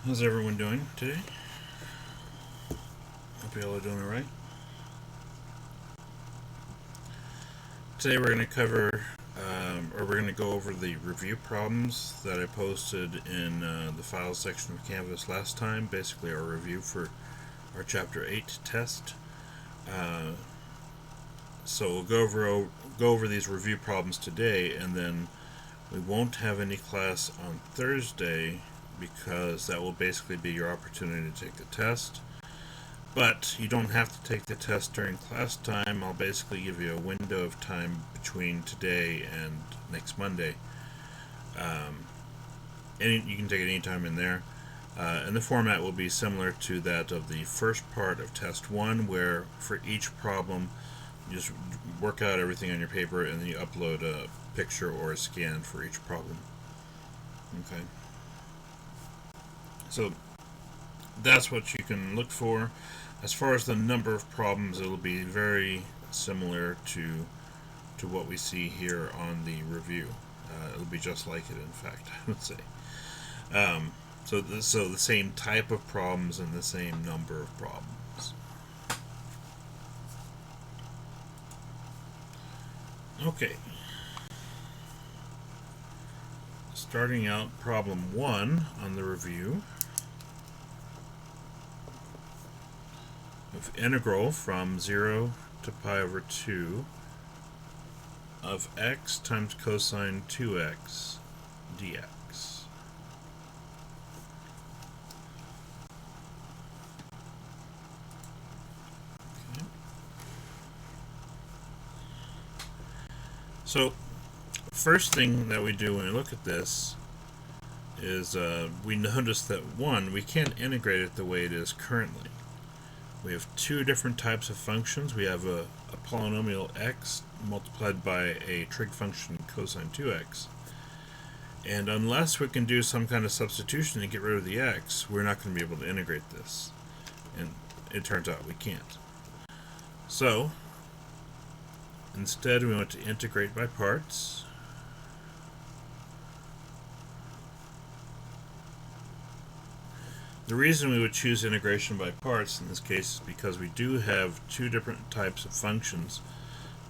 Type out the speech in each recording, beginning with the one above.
How's everyone doing today? Hope you all are doing alright. Today we're going to cover, or we're going to go over the review problems that I posted in the files section of Canvas last time, basically our review for our Chapter 8 test. So we'll go over these review problems today, and then we won't have any class on Thursday because that will basically be your opportunity to take the test. But you don't have to take the test during class time. I'll basically give you a window of time between today and next Monday. You can take it anytime in there. And the format will be similar to that of the first part of Test 1, where for each problem you just work out everything on your paper and then you upload a picture or a scan for each problem. Okay. So that's what you can look for. As far as the number of problems, it'll be very similar to what we see here on the review. It'll be just like it, in fact, I would say. So the same type of problems and the same number of problems. Okay. Starting out problem 1 on the review. Of integral from 0 to pi over 2 of x times cosine 2x dx. Okay. So, first thing that we do when we look at this is we notice that, one, we can't integrate it the way it is currently. We have two different types of functions. We have a polynomial x multiplied by a trig function cosine 2x. And unless we can do some kind of substitution and get rid of the x, we're not going to be able to integrate this. And it turns out we can't. So, instead we want to integrate by parts. The reason we would choose integration by parts in this case is because we do have two different types of functions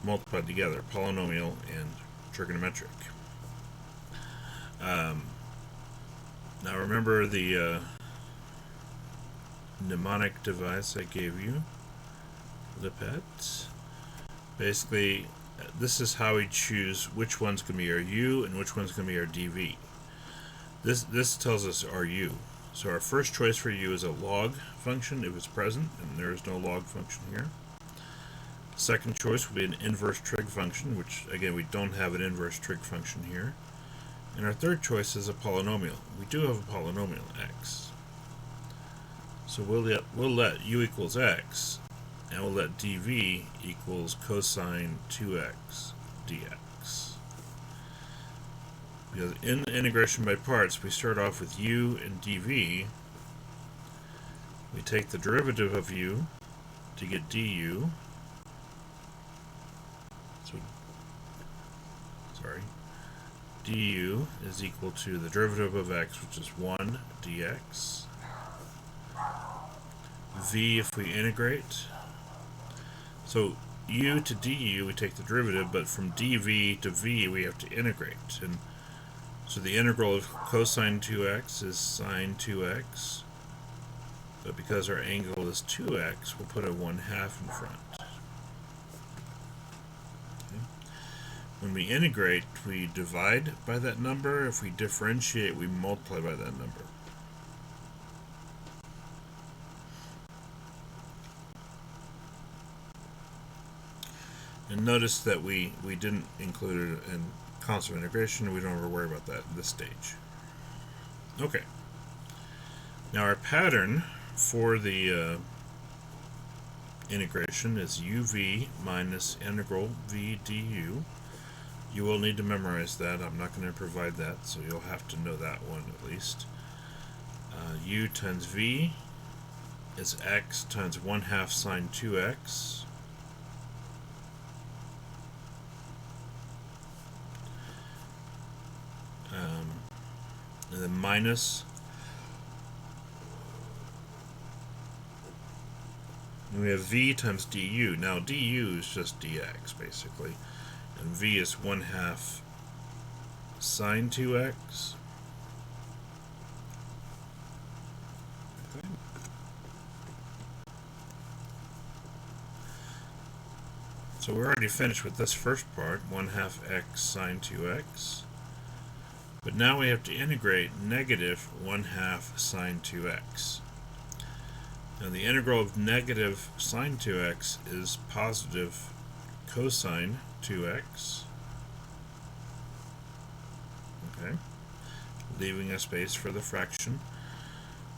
multiplied together, polynomial and trigonometric. Now remember the mnemonic device I gave you, Lipet. Basically, this is how we choose which one's going to be our u and which one's going to be our dv. This tells us our u. So our first choice for u is a log function if it's present, and there is no log function here. Second choice will be an inverse trig function, which again we don't have an inverse trig function here. And our third choice is a polynomial. We do have a polynomial x. So we'll let u equals x, and we'll let dv equals cosine 2x dx. Because in the integration by parts, we start off with u and dv. We take the derivative of u to get du. So, du is equal to the derivative of x, which is 1 dx. V if we integrate. So u to du, we take the derivative, but from dv to v, we have to integrate. And so the integral of cosine 2x is sine 2x, but because our angle is 2x, we'll put a 1/2 in front. Okay. When we integrate, we divide by that number. If we differentiate, we multiply by that number. And notice that we didn't include it in constant integration. We don't have to worry about that at this stage. Okay. Now our pattern for the integration is uv minus integral v du. You will need to memorize that. I'm not going to provide that, so you'll have to know that one at least. U times v is x times 1/2 sine 2x. And then minus And we have v times du. Now du is just dx, basically. And v is 1/2 sine 2x. Okay. So we're already finished with this first part, 1/2 x sine 2x. But now we have to integrate negative 1/2 sine 2x. Now the integral of negative sine 2x is positive cosine 2x. Okay, leaving a space for the fraction.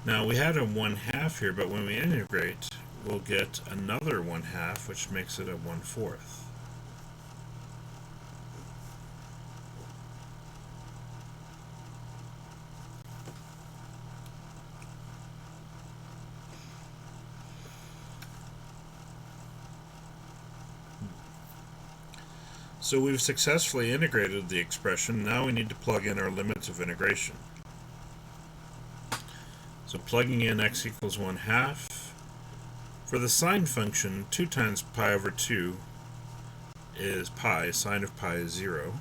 Now we had a 1/2 here, but when we integrate, we'll get another 1/2, which makes it a 1/4. So we've successfully integrated the expression. Now we need to plug in our limits of integration. So plugging in x equals 1/2. For the sine function, 2 times pi over 2 is pi. Sine of pi is 0.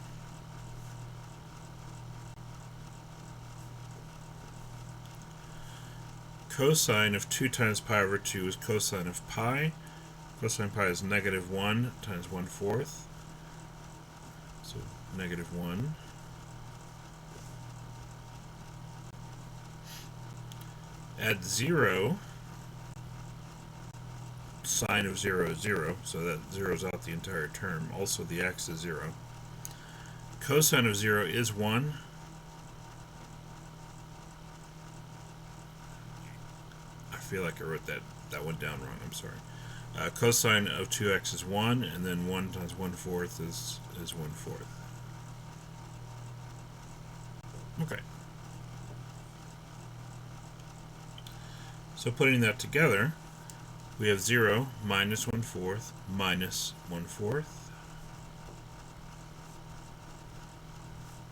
Cosine of 2 times pi over 2 is cosine of pi. Cosine pi is negative 1 times 1/4. So negative 1. At 0, sine of 0 is 0, so that zeroes out the entire term. Also the x is 0. Cosine of 0 is 1. I feel like I wrote that one down wrong, I'm sorry. Cosine of 2x is 1, and then 1 times 1/4 is 1/4. Okay. So putting that together, we have 0 minus 1/4 minus 1/4,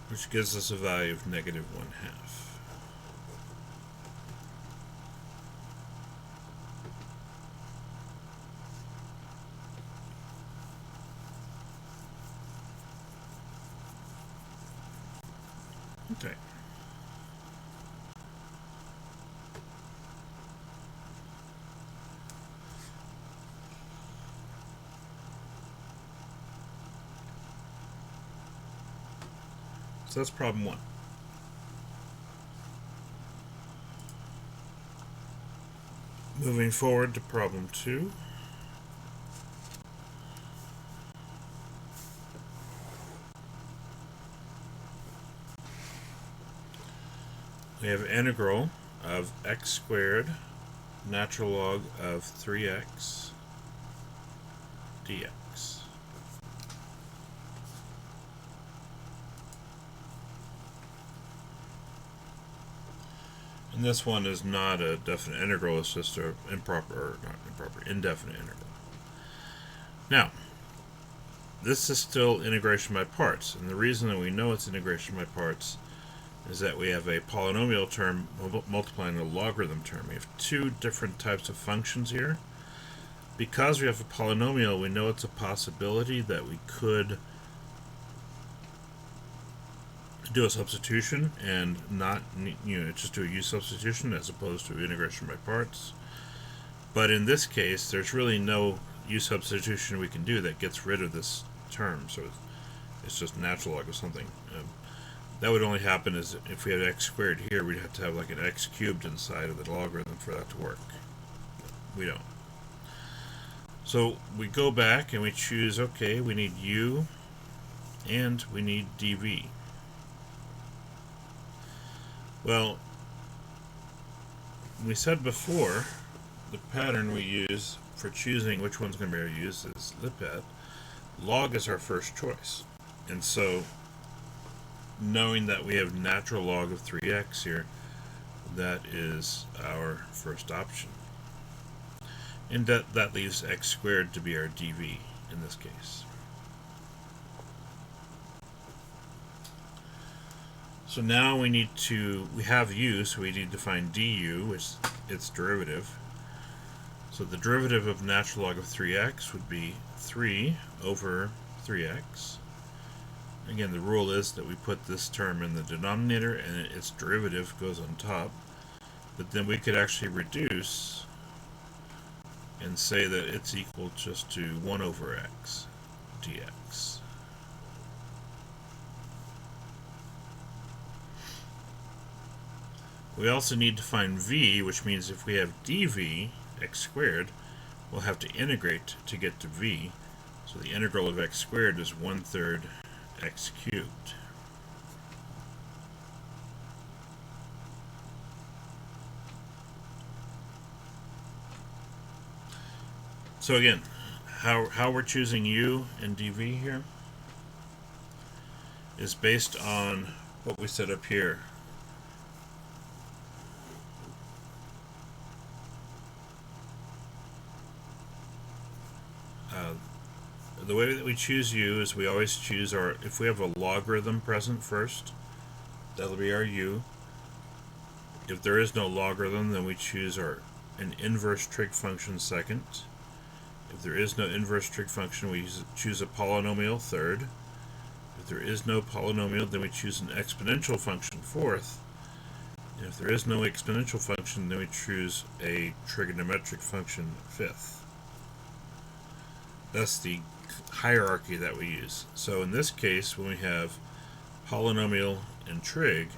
which gives us a value of negative 1/2. Okay. So that's problem 1. Moving forward to problem 2. We have integral of x squared natural log of 3x dx. And this one is not a definite integral, it's just an indefinite integral. Now, this is still integration by parts, and the reason that we know it's integration by parts is that we have a polynomial term multiplying a logarithm term. We have two different types of functions here. Because we have a polynomial, we know it's a possibility that we could do a substitution and not, just do a u substitution as opposed to integration by parts. But in this case, there's really no u substitution we can do that gets rid of this term, so it's just natural log of something. That would only happen is if we had x squared here, we'd have to have like an x cubed inside of the logarithm for that to work. We don't. So we go back and we choose, okay, we need u and we need dv. Well, we said before, the pattern we use for choosing which one's going to be our use is lipad. Log is our first choice. And so, knowing that we have natural log of 3x here, that is our first option. And that leaves x squared to be our dv in this case. So now we have u, so we need to find du, which is its derivative. So the derivative of natural log of 3x would be 3 over 3x. Again, the rule is that we put this term in the denominator and its derivative goes on top. But then we could actually reduce and say that it's equal just to 1 over x dx. We also need to find v, which means if we have dv, x squared, we'll have to integrate to get to v. So the integral of x squared is 1/3 x cubed. So again, how we're choosing u and dv here is based on what we set up here. The way that we choose u is we always choose our, if we have a logarithm present first, that'll be our u. If there is no logarithm, then we choose an inverse trig function second. If there is no inverse trig function, we choose a polynomial third. If there is no polynomial, then we choose an exponential function fourth. And if there is no exponential function, then we choose a trigonometric function fifth. That's the hierarchy that we use. So in this case, when we have polynomial and trig,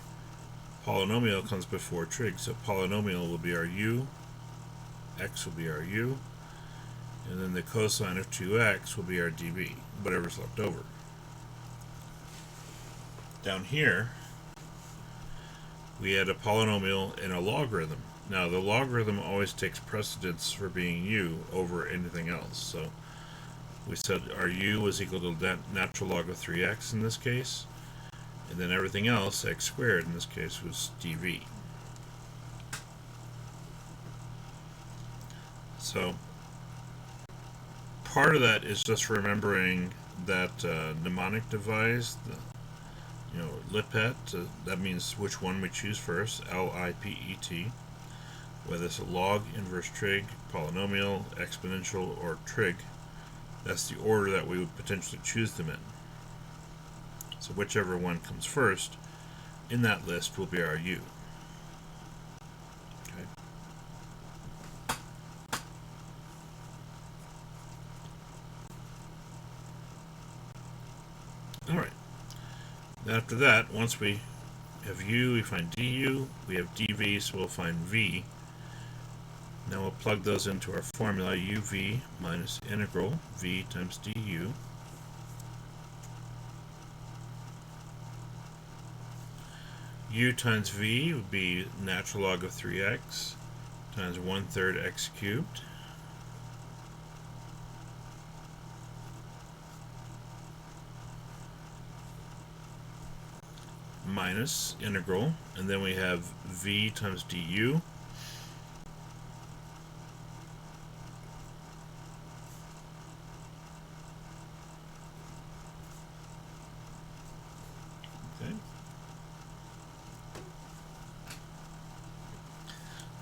polynomial comes before trig, so polynomial will be our u, x will be our u, and then the cosine of 2x will be our dv, whatever's left over. Down here, we had a polynomial and a logarithm. Now the logarithm always takes precedence for being u over anything else, so we said our u was equal to that natural log of 3x in this case, and then everything else, x squared in this case, was dv. So part of that is just remembering that mnemonic device, LIPET, that means which one we choose first, LIPET, whether it's a log, inverse trig, polynomial, exponential, or trig. That's the order that we would potentially choose them in. So whichever one comes first in that list will be our u. Okay. Alright. After that, once we have u, we find du, we have dv, so we'll find v. Now we'll plug those into our formula, uv minus integral v times du. U times v would be natural log of 3x times 1/3 x cubed. Minus integral, and then we have v times du.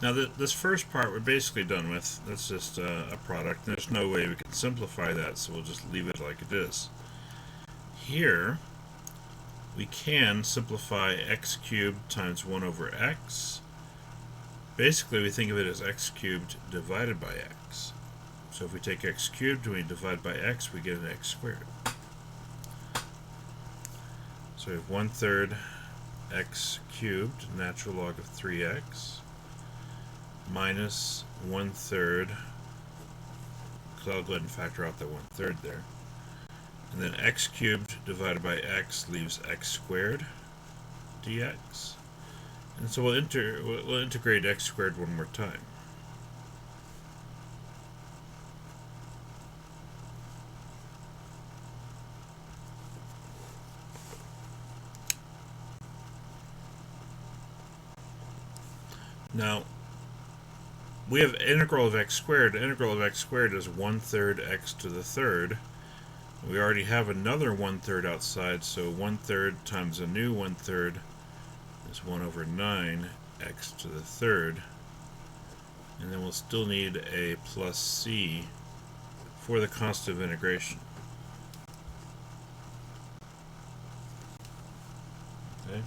Now this first part we're basically done with. That's just a product. There's no way we can simplify that, so we'll just leave it like it is. Here we can simplify x cubed times 1 over x. Basically we think of it as x cubed divided by x. So if we take x cubed and we divide by x, we get an x squared. So we have 1/3 x cubed, natural log of 3x, minus 1/3, because I'll go ahead and factor out the 1/3 there. And then x cubed divided by x leaves x squared dx. And so we'll integrate x squared one more time. Now, we have integral of x squared. The integral of x squared is 1/3 x to the third. We already have another 1/3 outside, so 1/3 times a new 1/3 is 1 over 9 x to the third And then we'll still need a plus c for the constant of integration. Okay.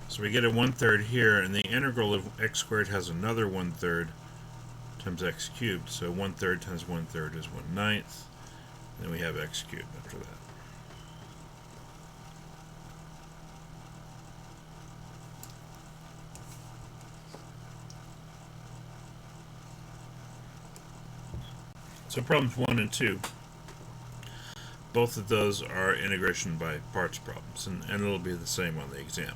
So we get a 1/3 here, and the integral of x squared has another 1/3 times x cubed. So 1/3 times 1/3 is 1/9. Then we have x cubed after that. So problems 1 and 2, both of those are integration by parts problems, and it'll be the same on the exam.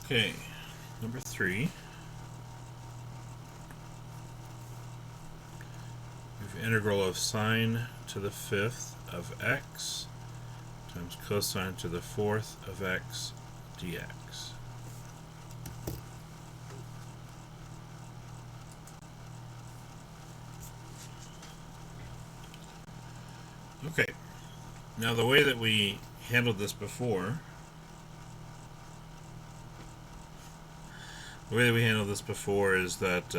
Okay, number 3. Integral of sine to the 5th of x times cosine to the 4th of x dx. Okay, now the way that we handled this before, is that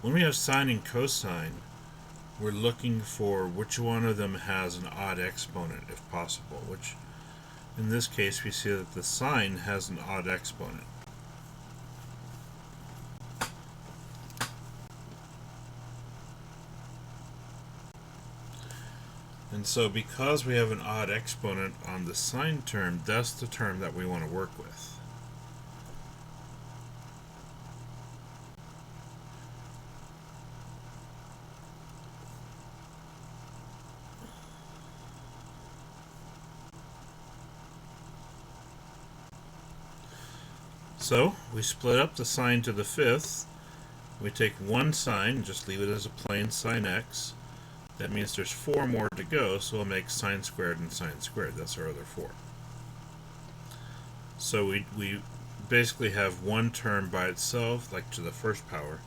when we have sine and cosine, we're looking for which one of them has an odd exponent, if possible, which in this case we see that the sine has an odd exponent. And so because we have an odd exponent on the sine term, that's the term that we want to work with. So we split up the sine to the 5th. We take one sine and just leave it as a plain sine x. That means there's 4 more to go, so we'll make sine squared and sine squared. That's our other 4. So we basically have one term by itself, like to the first power,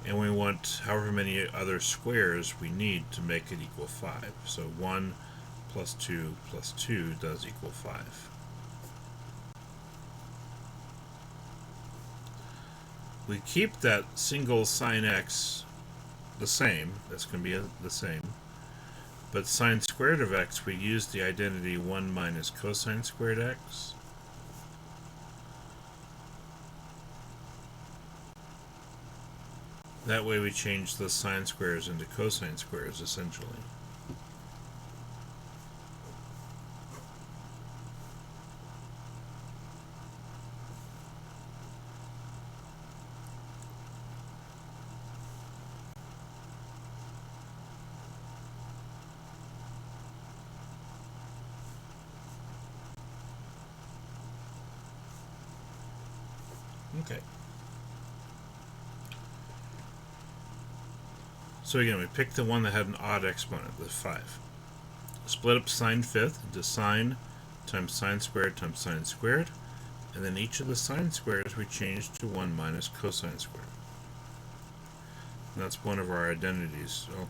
and we want however many other squares we need to make it equal 5. So 1 plus 2 plus 2 does equal 5. We keep that single sine x the same. That's going to be the same. But sine squared of x, we use the identity 1 minus cosine squared x. That way we change the sine squares into cosine squares, essentially. Okay. So again, we picked the one that had an odd exponent, the 5. Split up sine 5th into sine times sine squared, and then each of the sine squares we change to 1 minus cosine squared. And that's one of our identities. So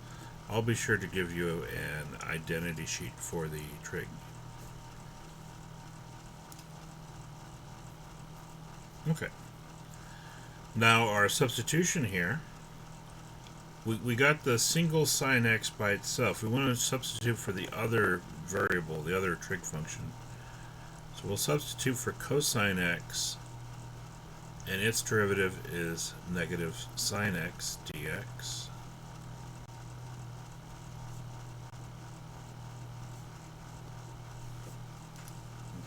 I'll be sure to give you an identity sheet for the trig. Okay. Now our substitution here, we got the single sine x by itself. We want to substitute for the other variable, the other trig function. So we'll substitute for cosine x, and its derivative is negative sine x dx.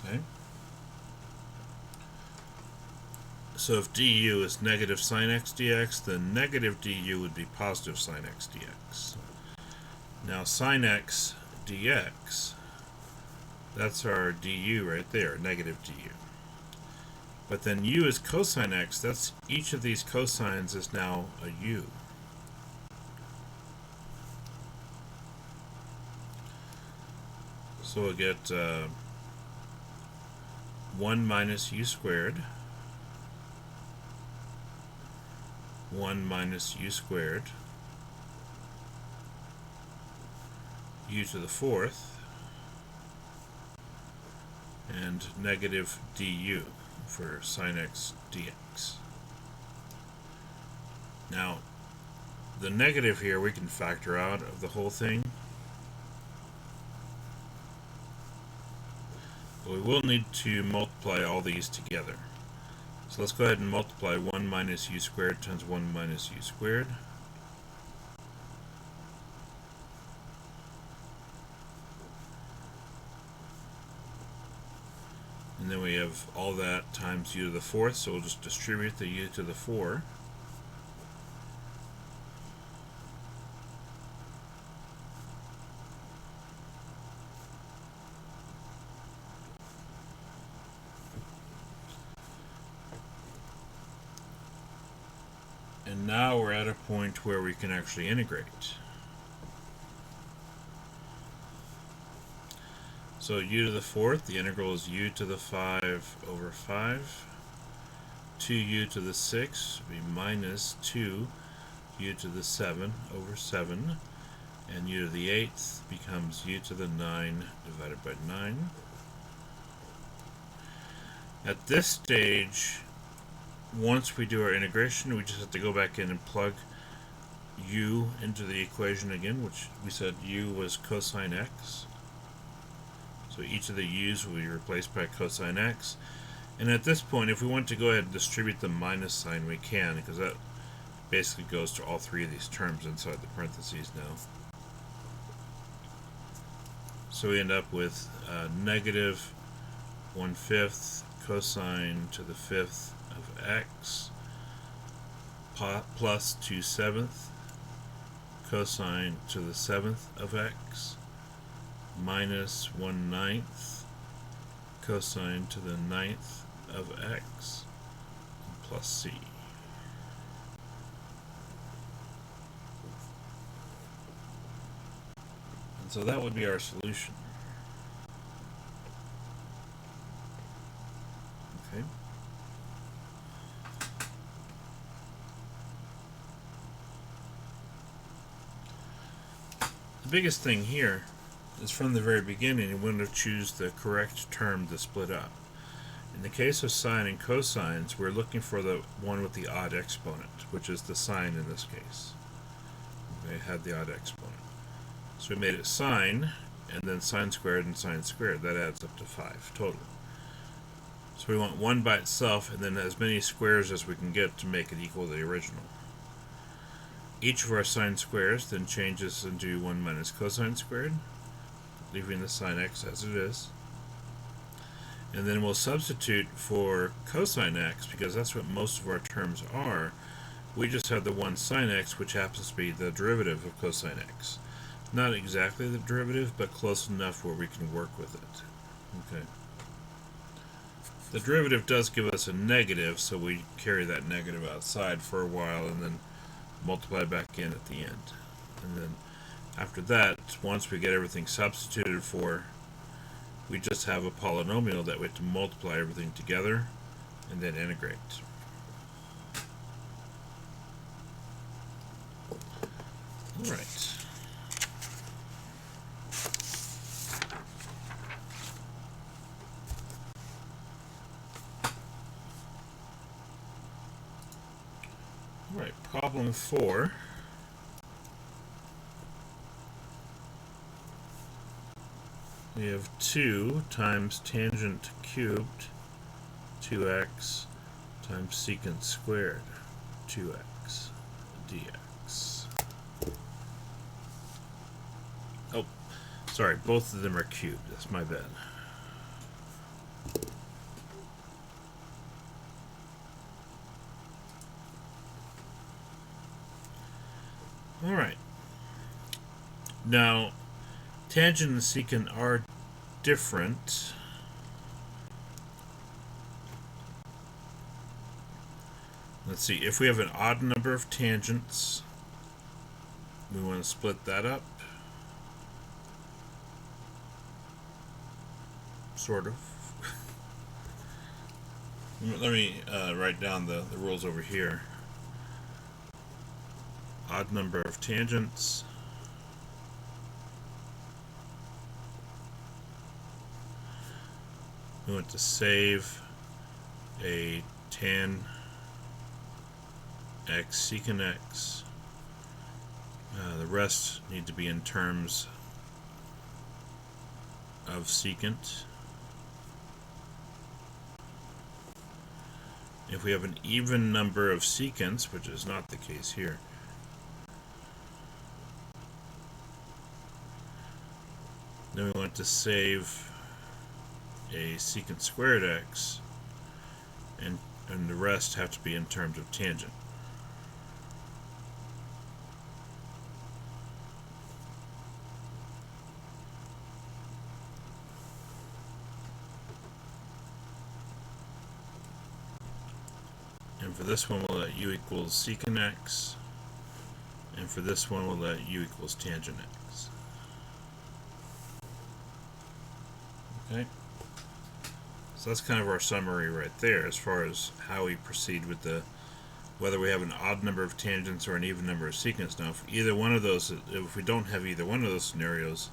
Okay. So if du is negative sine x dx, then negative du would be positive sine x dx. Now sine x dx, that's our du right there, negative du. But then u is cosine x, that's each of these cosines is now a u. So we'll get 1 minus u squared, 1 minus u squared, u to the fourth, and negative du for sine x dx. Now, the negative here we can factor out of the whole thing. But we will need to multiply all these together. So let's go ahead and multiply 1 minus u squared times 1 minus u squared. And then we have all that times u to the fourth, so we'll just distribute the u to the 4. And now we're at a point where we can actually integrate. So u to the fourth, the integral is u to the 5 over 5. 2u to the 6 would be minus 2u to the 7 over 7. And u to the 8th becomes u to the 9 divided by 9. At this stage, once we do our integration, we just have to go back in and plug u into the equation again, which we said u was cosine x. So each of the u's will be replaced by cosine x. And at this point, if we want to go ahead and distribute the minus sign, we can, because that basically goes to all three of these terms inside the parentheses now. So we end up with negative 1/5 cosine to the 5th of x plus 2/7 cosine to the 7th of x minus 1/9 cosine to the 9th of x plus c. And so that would be our solution. Okay. The biggest thing here is from the very beginning you want to choose the correct term to split up. In the case of sine and cosines, we're looking for the one with the odd exponent, which is the sine in this case. They had the odd exponent. So we made it sine, and then sine squared and sine squared. That adds up to 5 total. So we want one by itself, and then as many squares as we can get to make it equal to the original. Each of our sine squares then changes into 1 minus cosine squared, leaving the sine x as it is. And then we'll substitute for cosine x, because that's what most of our terms are. We just have the one sine x, which happens to be the derivative of cosine x. Not exactly the derivative, but close enough where we can work with it. Okay. The derivative does give us a negative, so we carry that negative outside for a while and then multiply back in at the end. And then after that, once we get everything substituted for, we just have a polynomial that we have to multiply everything together and then integrate. All right. All right, problem 4. We have 2 times tangent cubed 2x times secant squared 2x dx. Oh, sorry, both of them are cubed. That's my bad. All right. Now, tangent and secant are different. Let's see, if we have an odd number of tangents, we want to split that up. Sort of. Let me write down the rules over here. Odd number of tangents. We want to save a tan x secant x. The rest need to be in terms of secant. If we have an even number of secants, which is not the case here, then we want to save a secant squared x, and the rest have to be in terms of tangent. And for this one, we'll let u equals secant x, and for this one, we'll let u equals tangent x. Okay, so that's kind of our summary right there as far as how we proceed with whether we have an odd number of tangents or an even number of secants. Now, if we don't have either one of those scenarios,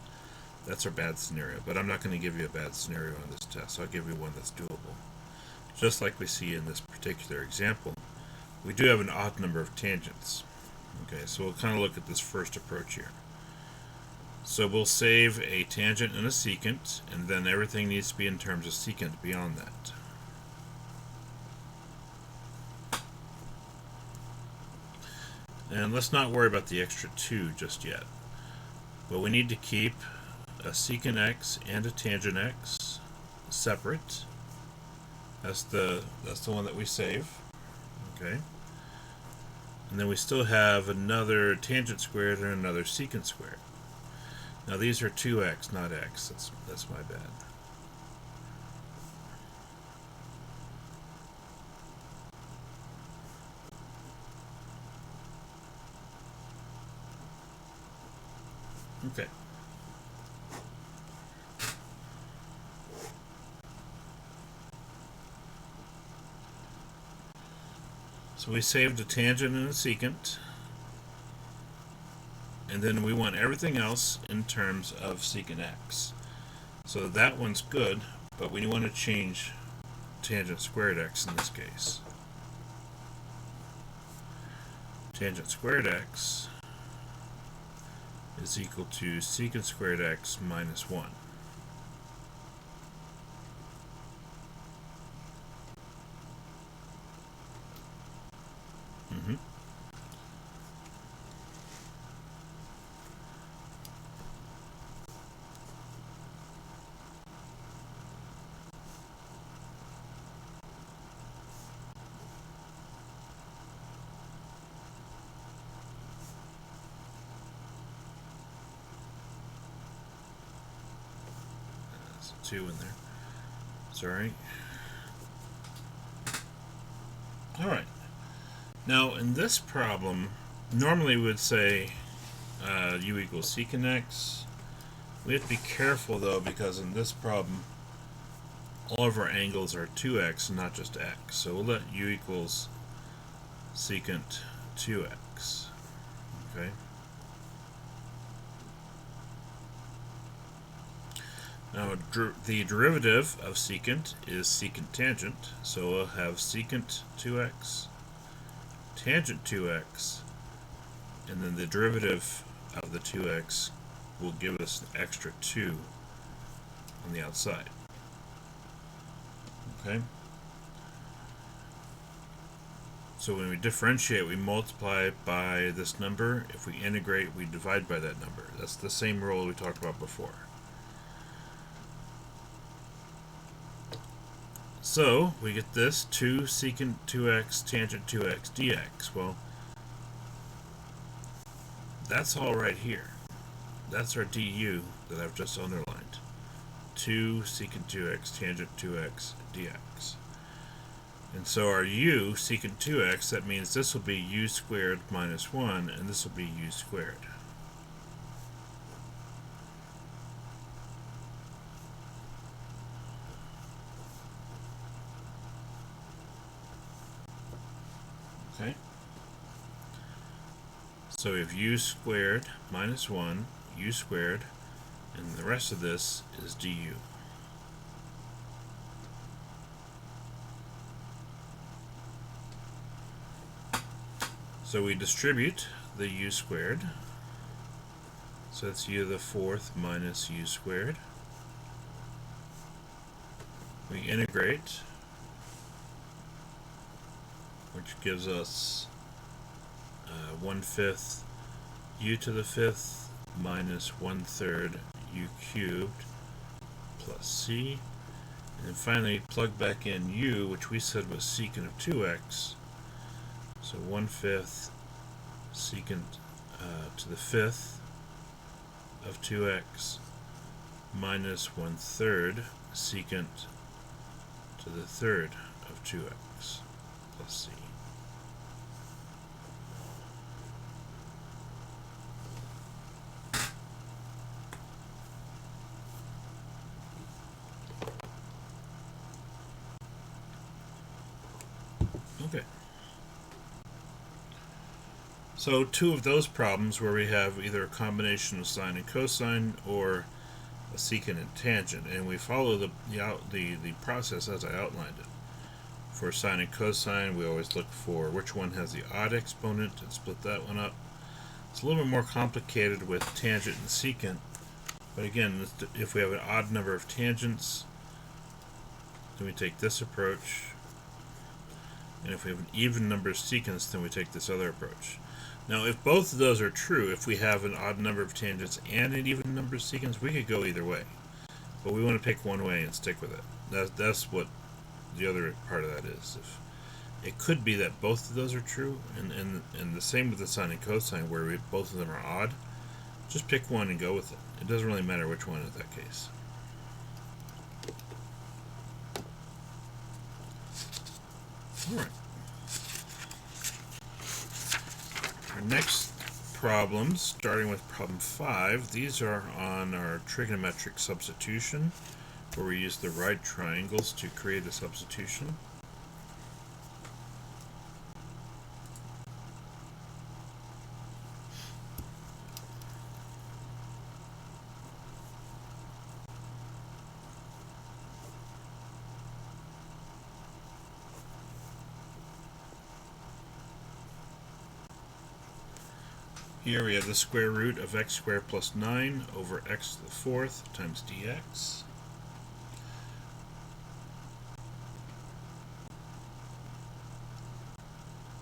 that's our bad scenario. But I'm not going to give you a bad scenario on this test. I'll give you one that's doable. Just like we see in this particular example, we do have an odd number of tangents. Okay, so we'll kind of look at this first approach here. So we'll save a tangent and a secant, and then everything needs to be in terms of secant beyond that. And let's not worry about the extra 2 just yet. But we need to keep a secant x and a tangent x separate. That's the one that we save. Okay. And then we still have another tangent squared and another secant squared. Now these are 2x, not x. That's my bad. Okay. So we saved a tangent and a secant, and then we want everything else in terms of secant x. So that one's good, but we want to change tangent squared x in this case. Tangent squared x is equal to secant squared x minus 1. There's a 2 in there. Sorry. Alright. Now, in this problem, normally we would say u equals secant x. We have to be careful, though, because in this problem, all of our angles are 2x and not just x. So we'll let u equals secant 2x. Okay. Now, the derivative of secant is secant tangent, so we'll have secant 2x, tangent 2x, and then the derivative of the 2x will give us an extra 2 on the outside. Okay? So when we differentiate, we multiply by this number. If we integrate, we divide by that number. That's the same rule we talked about before. So we get this 2 secant 2x tangent 2x dx. Well, that's all right here. That's our du that I've just underlined. 2 secant 2x tangent 2x dx. And so our u, secant 2x, that means this will be u squared minus 1, and this will be u squared. Okay? So we have u squared minus 1, u squared, and the rest of this is du. So we distribute the u squared. So that's u to the fourth minus u squared. We integrate, which gives us 1/5 u to the fifth minus 1/3 u cubed plus c. And then finally plug back in u, which we said was secant of 2x. So 1/5 secant to the fifth of 2x minus 1/3 secant to the third of 2x plus c. Okay. So two of those problems where we have either a combination of sine and cosine or a secant and tangent, and we follow the process as I outlined it. For sine and cosine, we always look for which one has the odd exponent and split that one up. It's a little bit more complicated with tangent and secant, but again, if we have an odd number of tangents, then we take this approach, and if we have an even number of secants, then we take this other approach. Now, if both of those are true, if we have an odd number of tangents and an even number of secants, we could go either way. But we want to pick one way and stick with it. That's what the other part of that is. If it could be that both of those are true, and the same with the sine and cosine, where both of them are odd. Just pick one and go with it. It doesn't really matter which one in that case. All right. Our next problems, starting with problem 5, these are on our trigonometric substitution, where we use the right triangles to create a substitution. Here we have the square root of x squared plus 9 over x to the fourth times dx.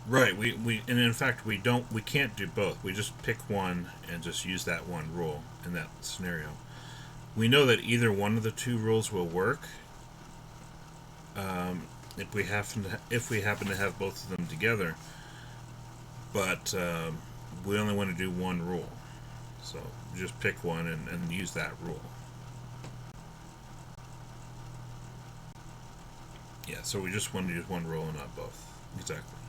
Right, and in fact we can't do both. We just pick one and just use that one rule in that scenario. We know that either one of the two rules will work if we happen to have both of them together, but we only want to do one rule, so just pick one and use that rule. Yeah, so we just want to use one rule and not both. Exactly.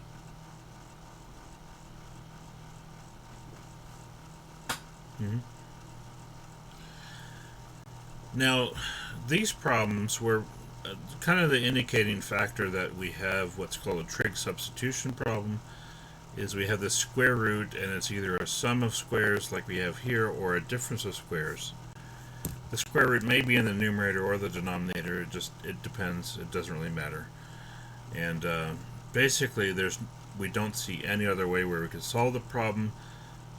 Now, these problems were kind of the indicating factor that we have what's called a trig substitution problem. Is we have this square root, and it's either a sum of squares like we have here or a difference of squares. The square root may be in the numerator or the denominator. It depends. It doesn't really matter. And basically we don't see any other way where we could solve the problem.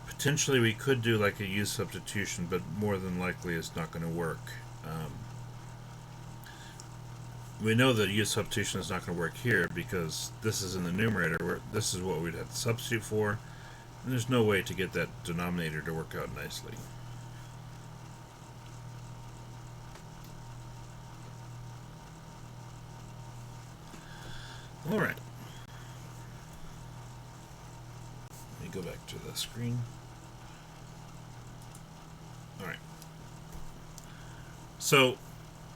Potentially we could do like a use substitution, but more than likely it's not going to work. We know that use substitution is not going to work here because this is in the numerator, where this is what we'd have to substitute for, and there's no way to get that denominator to work out nicely. Alright. Let me go back to the screen. Alright. So,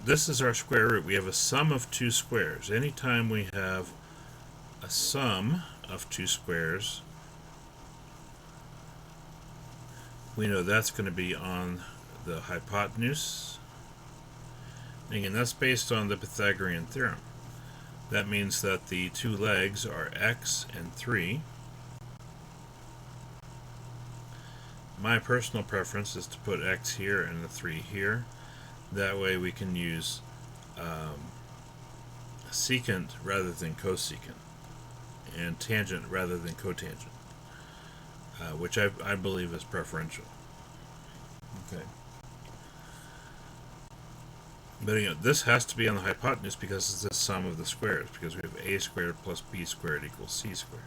this is our square root. We have a sum of two squares. Anytime we have a sum of two squares, we know that's going to be on the hypotenuse. And again, that's based on the Pythagorean theorem. That means that the two legs are x and 3. My personal preference is to put x here and the 3 here. That way we can use secant rather than cosecant, and tangent rather than cotangent, which I believe is preferential. Okay. But again, this has to be on the hypotenuse because it's the sum of the squares, because we have a squared plus b squared equals c squared.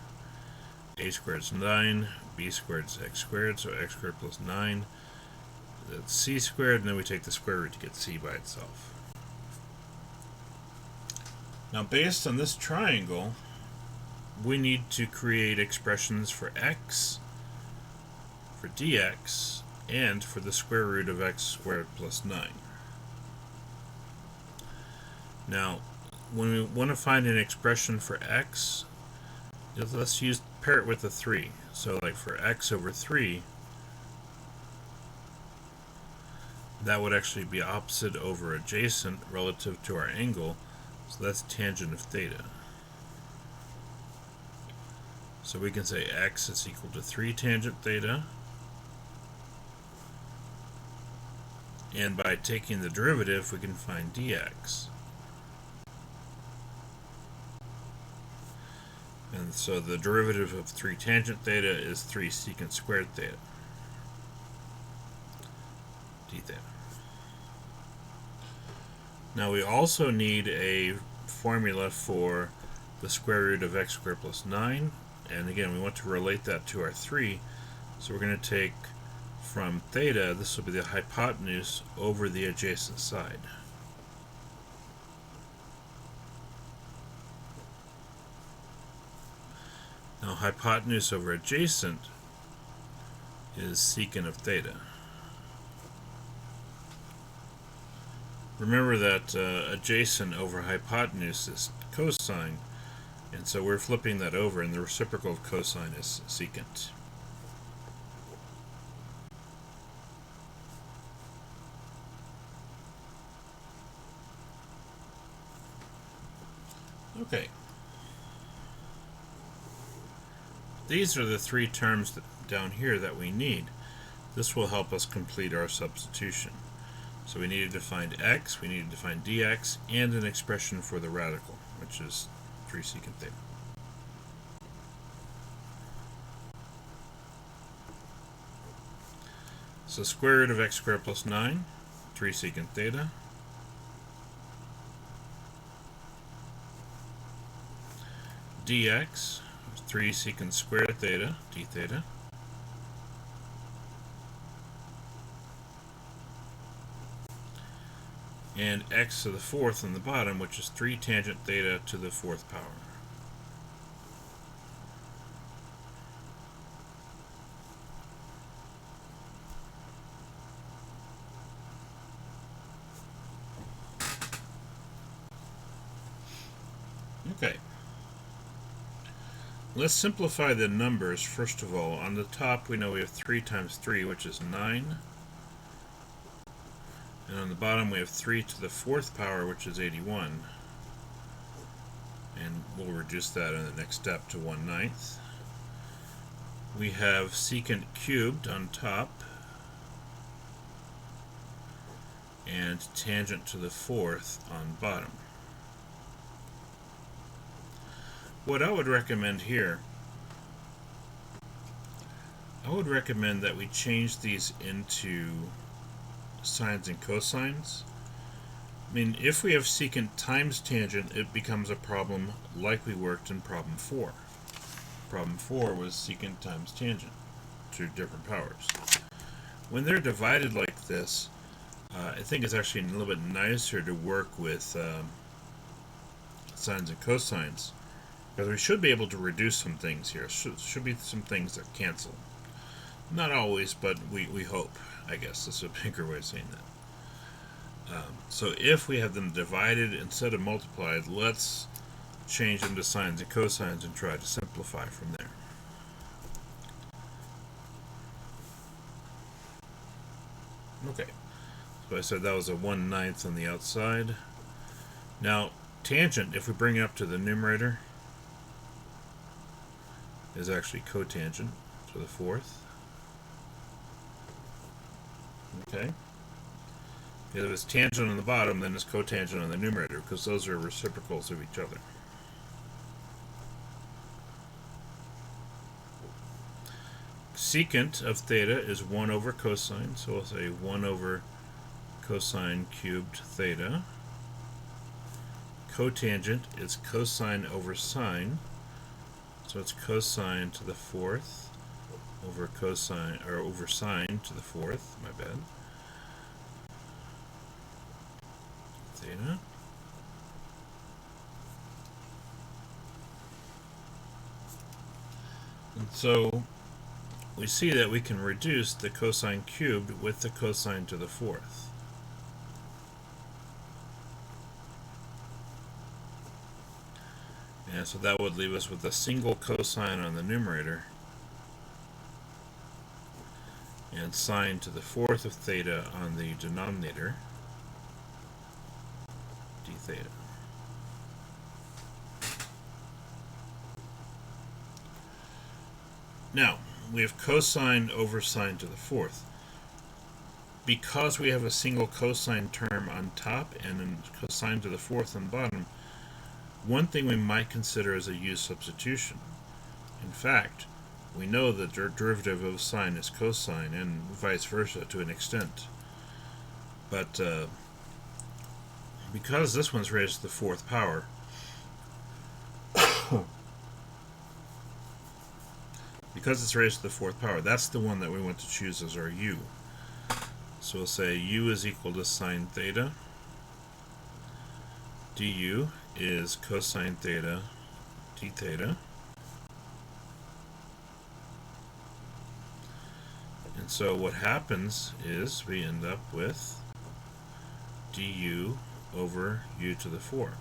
A squared is 9, b squared is x squared, so x squared plus 9, that's c squared, and then we take the square root to get c by itself. Now, based on this triangle, we need to create expressions for x, for dx, and for the square root of x squared plus 9. Now, when we want to find an expression for x, let's pair it with a 3. So like for x over 3, that would actually be opposite over adjacent relative to our angle, so that's tangent of theta. So we can say x is equal to 3 tangent theta, and by taking the derivative we can find dx. And so the derivative of 3 tangent theta is 3 secant squared theta, d theta. Now we also need a formula for the square root of x squared plus 9, and again we want to relate that to our 3, so we're going to take from theta, this will be the hypotenuse over the adjacent side. Now hypotenuse over adjacent is secant of theta. Remember that adjacent over hypotenuse is cosine, and so we're flipping that over, and the reciprocal of cosine is secant. Okay. These are the 3 terms down here that we need. This will help us complete our substitution. So we needed to find x, we needed to find dx, and an expression for the radical, which is 3 secant theta. So square root of x squared plus 9, 3 secant theta. Dx, 3 secant squared theta, d theta. And x to the 4th in the bottom, which is 3 tangent theta to the 4th power. Okay. Let's simplify the numbers first of all. On the top we know we have 3 times 3, which is 9. And on the bottom we have 3 to the 4th power, which is 81. And we'll reduce that in the next step to 1/9. We have secant cubed on top, and tangent to the 4th on bottom. What I would recommend here, I would recommend that we change these into sines and cosines. I mean, if we have secant times tangent, it becomes a problem like we worked in problem 4. Problem 4 was secant times tangent, 2 different powers. When they're divided like this, I think it's actually a little bit nicer to work with sines and cosines, because we should be able to reduce some things here. Should be some things that cancel. Not always, but we hope, I guess. That's a bigger way of saying that. So if we have them divided instead of multiplied, let's change them to sines and cosines and try to simplify from there. Okay, so I said that was a 1/9 on the outside. Now, tangent, if we bring it up to the numerator, is actually cotangent to the fourth. Okay. If it's tangent on the bottom, then it's cotangent on the numerator, because those are reciprocals of each other. Secant of theta is 1 over cosine, so we'll say 1 over cosine cubed theta. Cotangent is cosine over sine, so it's cosine to the fourth over cosine, or over sine to the fourth, my bad. Theta. And so we see that we can reduce the cosine cubed with the cosine to the fourth. And so that would leave us with a single cosine on the numerator and sine to the fourth of theta on the denominator, d theta. Now, we have cosine over sine to the fourth. Because we have a single cosine term on top and a cosine to the fourth on the bottom, one thing we might consider is a u substitution. In fact, we know that the derivative of sine is cosine, and vice versa to an extent. But because this one's raised to the fourth power, because it's raised to the fourth power, that's the one that we want to choose as our u. So we'll say u is equal to sine theta. Du is cosine theta d theta. And so what happens is we end up with du over u to the 4.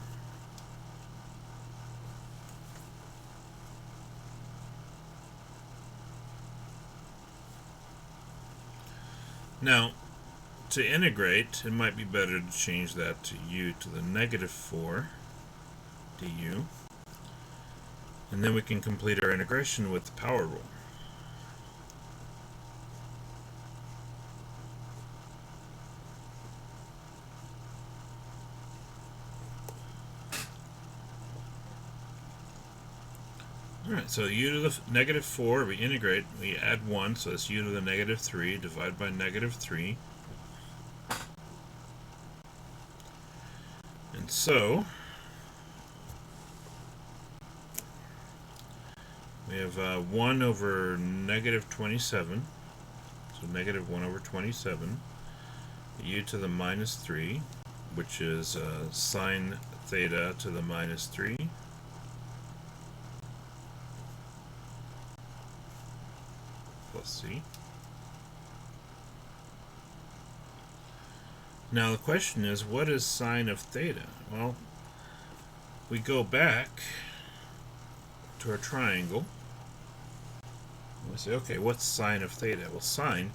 Now, to integrate, it might be better to change that to u to the negative 4 du. And then we can complete our integration with the power rule. Alright, so u to the negative 4, we integrate, we add 1, so it's u to the negative 3, divide by negative 3. And so, we have 1 over negative 27, so negative 1 over 27, u to the minus 3, which is sine theta to the minus 3. Plus c. Now the question is, what is sine of theta? Well, we go back to our triangle. We say, okay, what's sine of theta? Well, sine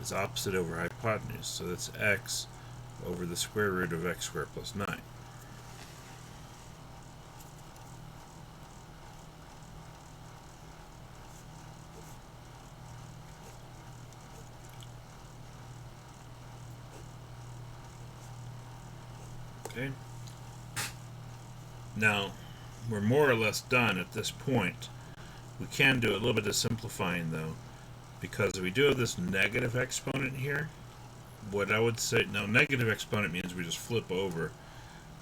is opposite over hypotenuse, so that's x over the square root of x squared plus 9. Okay. Now, we're more or less done at this point. We can do a little bit of simplifying, though, because we do have this negative exponent here. What I would say, now negative exponent means we just flip over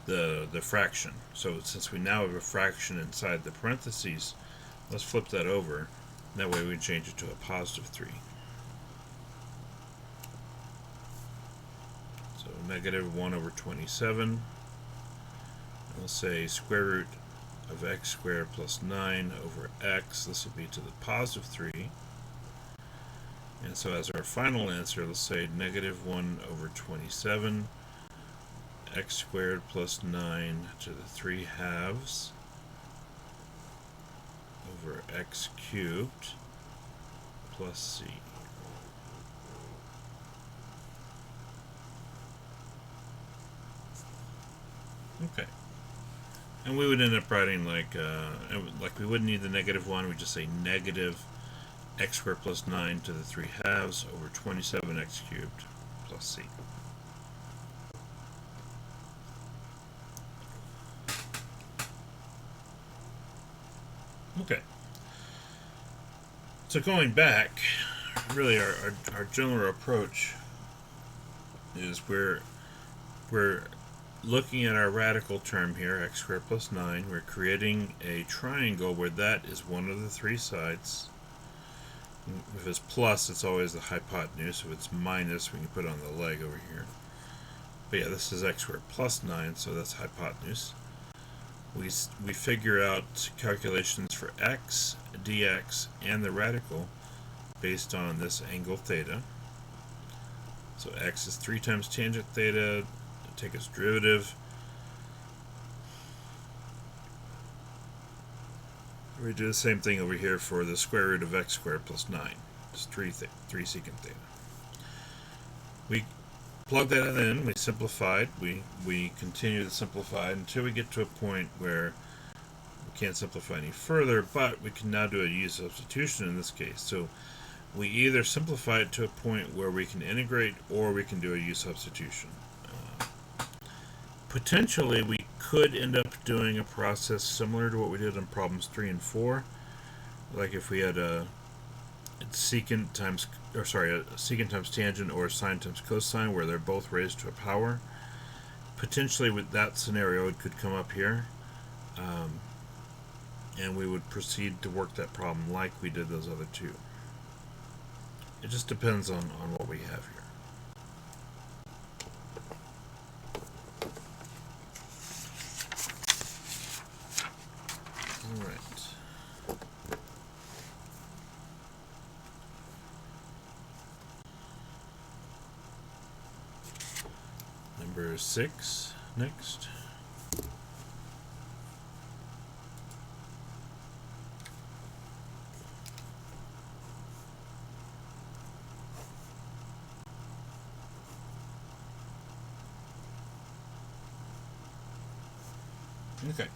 the fraction. So since we now have a fraction inside the parentheses, let's flip that over. That way we can change it to a positive 3. So negative 1 over 27. We'll say square root of x squared plus 9 over x. This will be to the positive 3. And so as our final answer, let's say negative 1 over 27 x squared plus 9 to the 3 halves over x cubed plus c. Okay. And we would end up writing like we wouldn't need the -1. We just say negative x squared plus 9 to the 3/2 over 27x cubed plus c. Okay. So going back, really our general approach is we're looking at our radical term here, x squared plus 9. We're creating a triangle where that is one of the three sides. If it's plus, it's always the hypotenuse. If it's minus, we can put it on the leg over here. But yeah, this is x squared plus 9, so that's hypotenuse. We figure out calculations for x, dx, and the radical based on this angle theta. So x is 3 times tangent theta. Take its derivative. We do the same thing over here for the square root of x squared plus 9. It's 3 secant theta. We plug that in, we simplified, we continue to simplify until we get to a point where we can't simplify any further, but we can now do a u substitution in this case. So we either simplify it to a point where we can integrate, or we can do a u substitution. Potentially, we could end up doing a process similar to what we did in problems 3 and 4. Like if we had a secant times tangent or sine times cosine, where they're both raised to a power. Potentially, with that scenario, it could come up here, and we would proceed to work that problem like we did those other two. It just depends on what we have here. Number 6 next. Okay.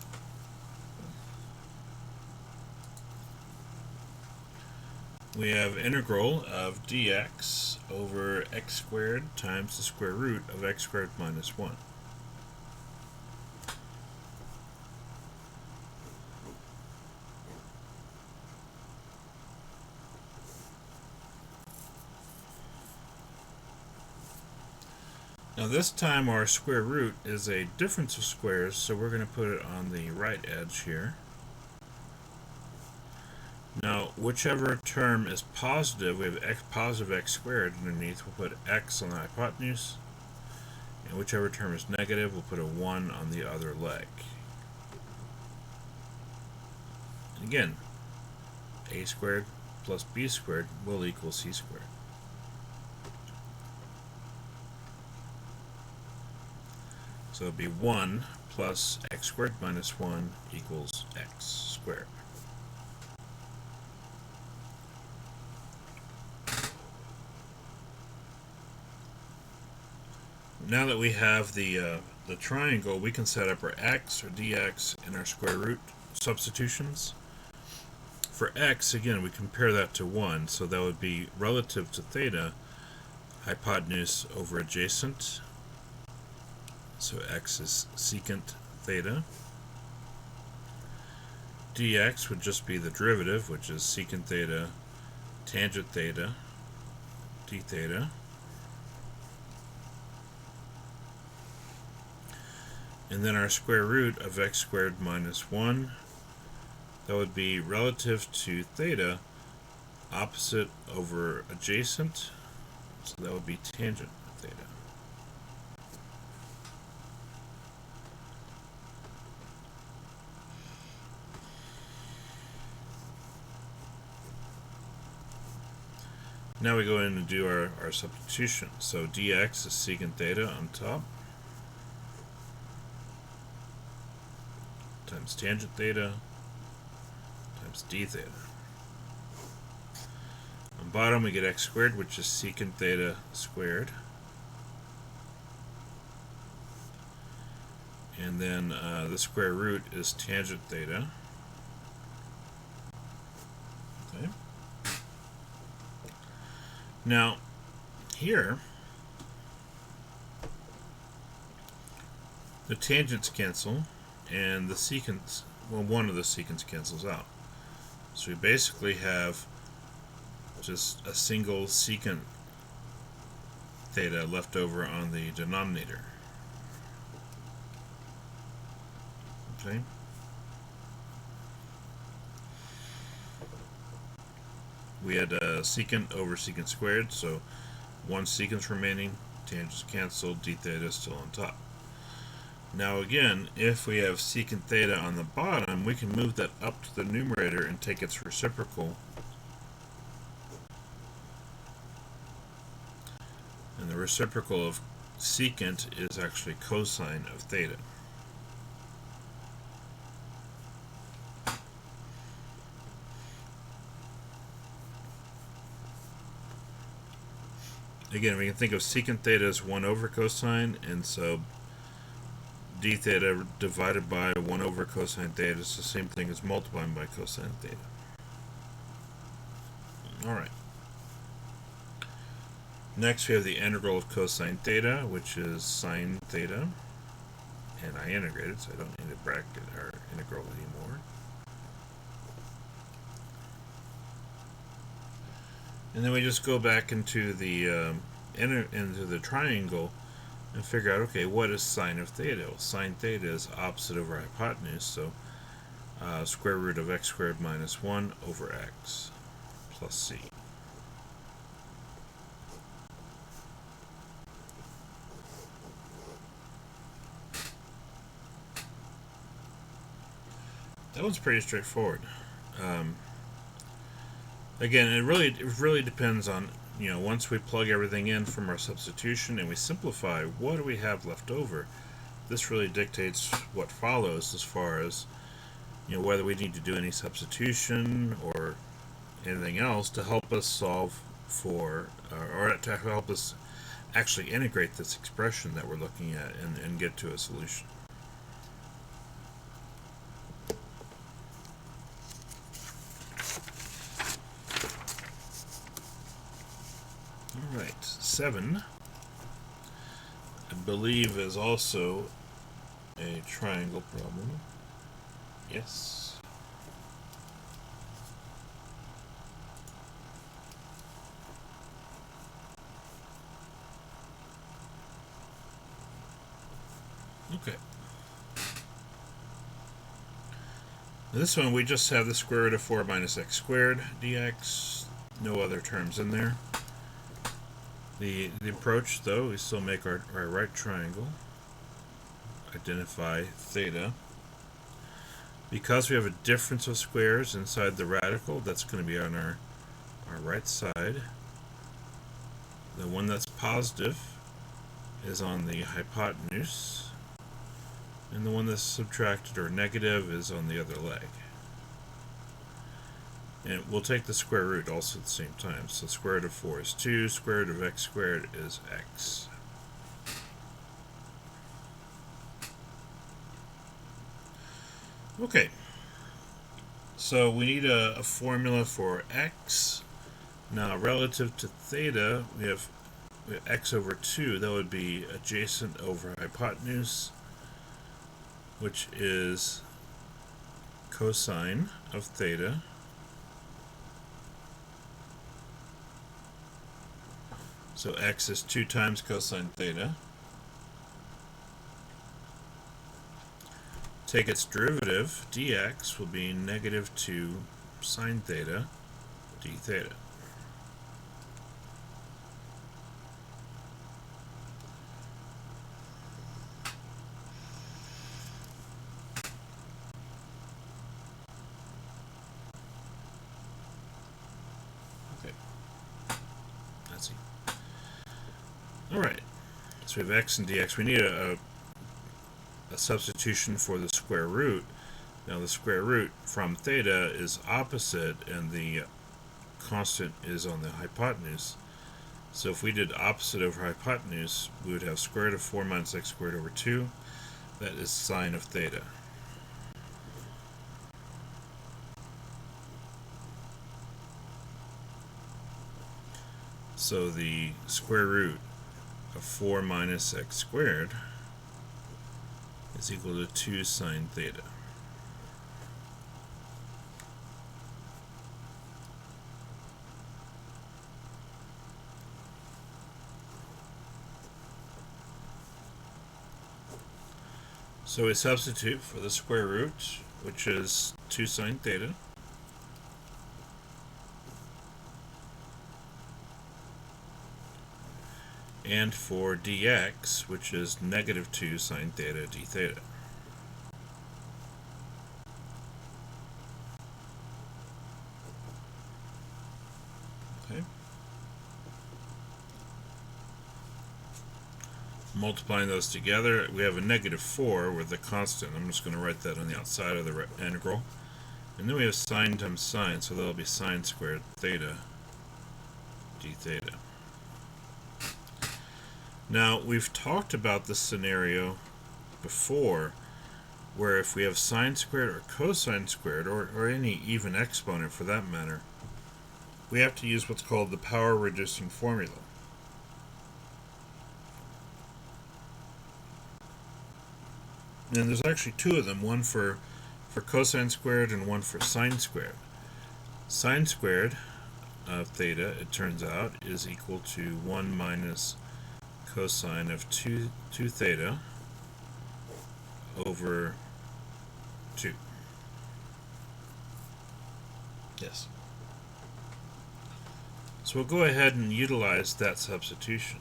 We have integral of dx over x squared times the square root of x squared minus 1. Now this time our square root is a difference of squares, so we're going to put it on the right edge here. Now, whichever term is positive, we have positive x squared underneath, we'll put x on the hypotenuse, and whichever term is negative, we'll put a 1 on the other leg. And again, a squared plus b squared will equal c squared. So it'll be 1 plus x squared minus 1 equals x squared. Now that we have the triangle, we can set up our x or dx and our square root substitutions. For x, again, we compare that to 1, so that would be relative to theta, hypotenuse over adjacent. So x is secant theta. Dx would just be the derivative, which is secant theta, tangent theta, d theta. And then our square root of x squared minus 1, that would be relative to theta, opposite over adjacent, so that would be tangent theta. Now we go in and do our substitution. So dx is secant theta on top, times tangent theta, times d theta. On bottom we get x squared, which is secant theta squared. and then the square root is tangent theta. Okay. Now, here, the tangents cancel, and the secants, well, one of the secants cancels out. So we basically have just a single secant theta left over on the denominator. Okay. We had secant over secant squared, so one secant's remaining, tangents cancel, d theta is still on top. Now again, if we have secant theta on the bottom, we can move that up to the numerator and take its reciprocal. And the reciprocal of secant is actually cosine of theta. Again, we can think of secant theta as 1 over cosine, and so d theta divided by 1 over cosine theta is the same thing as multiplying by cosine theta. Alright. Next we have the integral of cosine theta, which is sine theta. And I integrated, so I don't need to bracket our integral anymore. And then we just go back into the triangle and figure out, okay, what is sine of theta? Well, sine theta is opposite over hypotenuse, so square root of x squared minus 1 over x plus c. That one's pretty straightforward. Again, it really depends on, once we plug everything in from our substitution and we simplify, what do we have left over? This really dictates what follows as far as, whether we need to do any substitution or anything else to help us solve for, or to help us actually integrate this expression that we're looking at and get to a solution. Alright, 7, I believe, is also a triangle problem. Yes. Okay. This one we just have the square root of 4 minus x squared dx, no other terms in there. The approach, though, we still make our right triangle, identify theta. Because we have a difference of squares inside the radical, that's going to be on our right side. The one that's positive is on the hypotenuse, and the one that's subtracted or negative is on the other leg. And we'll take the square root also at the same time. So square root of 4 is 2, square root of x squared is x. Okay, so we need a formula for x. Now relative to theta, we have x over 2. That would be adjacent over hypotenuse, which is cosine of theta. So x is 2 times cosine theta. Take its derivative, dx will be negative 2 sine theta d theta. Okay, let's see. Alright, so we have x and dx. We need a substitution for the square root. Now the square root from theta is opposite and the constant is on the hypotenuse. So if we did opposite over hypotenuse, we would have square root of 4 minus x squared over 2. That is sine of theta. So the square root of 4 minus x squared is equal to 2 sine theta. So we substitute for the square root, which is 2 sine theta. And for dx, which is negative 2 sine theta d theta. Okay. Multiplying those together, we have a negative 4 with the constant. I'm just going to write that on the outside of the integral. And then we have sine times sine, so that'll be sine squared theta d theta. Now, we've talked about this scenario before, where if we have sine squared or cosine squared, or any even exponent for that matter, we have to use what's called the power reducing formula. And there's actually two of them, one for cosine squared and one for sine squared. Sine squared of theta, it turns out, is equal to 1 minus cosine of 2 theta over 2. Yes. So we'll go ahead and utilize that substitution.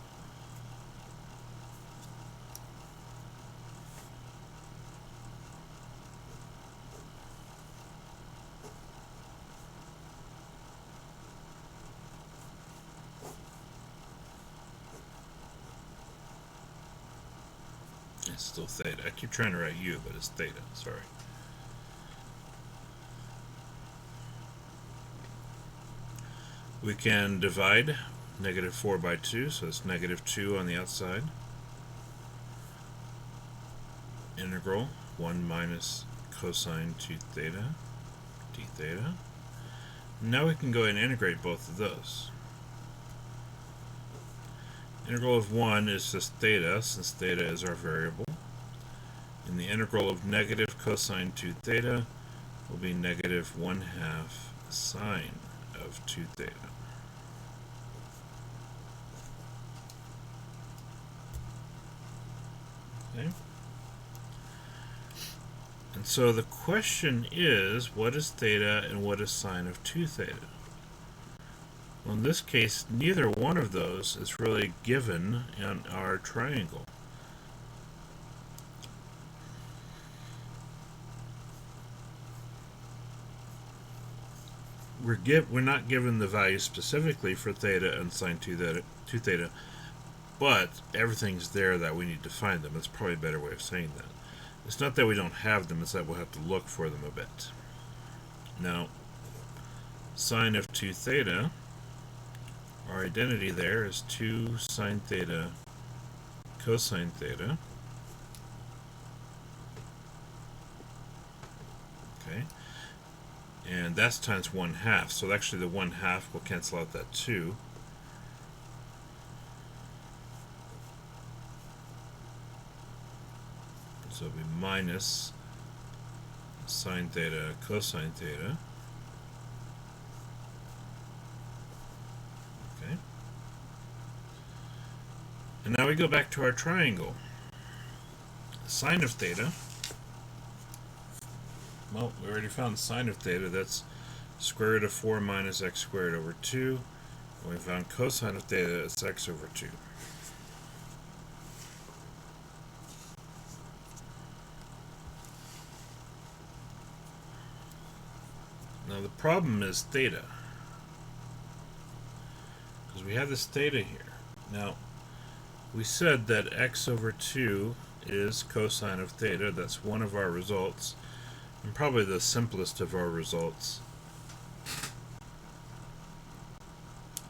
It's still theta. I keep trying to write u, but it's theta. Sorry. We can divide negative 4 by 2, so it's negative 2 on the outside. Integral 1 minus cosine 2 theta d theta. Now we can go ahead and integrate both of those. Integral of 1 is just theta, since theta is our variable. And the integral of negative cosine 2 theta will be negative 1/2 sine of 2 theta. Okay. And so the question is, what is theta and what is sine of 2 theta? Well, in this case, neither one of those is really given in our triangle. We're not given the value specifically for theta and sine 2 theta, but everything's there that we need to find them. That's probably a better way of saying that. It's not that we don't have them, it's that we'll have to look for them a bit. Now, sine of 2 theta, our identity there is 2 sine theta cosine theta. Okay. And that's times 1/2. So actually the 1/2 will cancel out that 2. So it'll be minus sine theta cosine theta. Okay. And now we go back to our triangle. Sine of theta. Well, we already found sine of theta. That's square root of 4 minus x squared over 2. And we found cosine of theta. It's x over 2. Now the problem is theta, because we have this theta here. Now, we said that x over 2 is cosine of theta. That's one of our results, and probably the simplest of our results.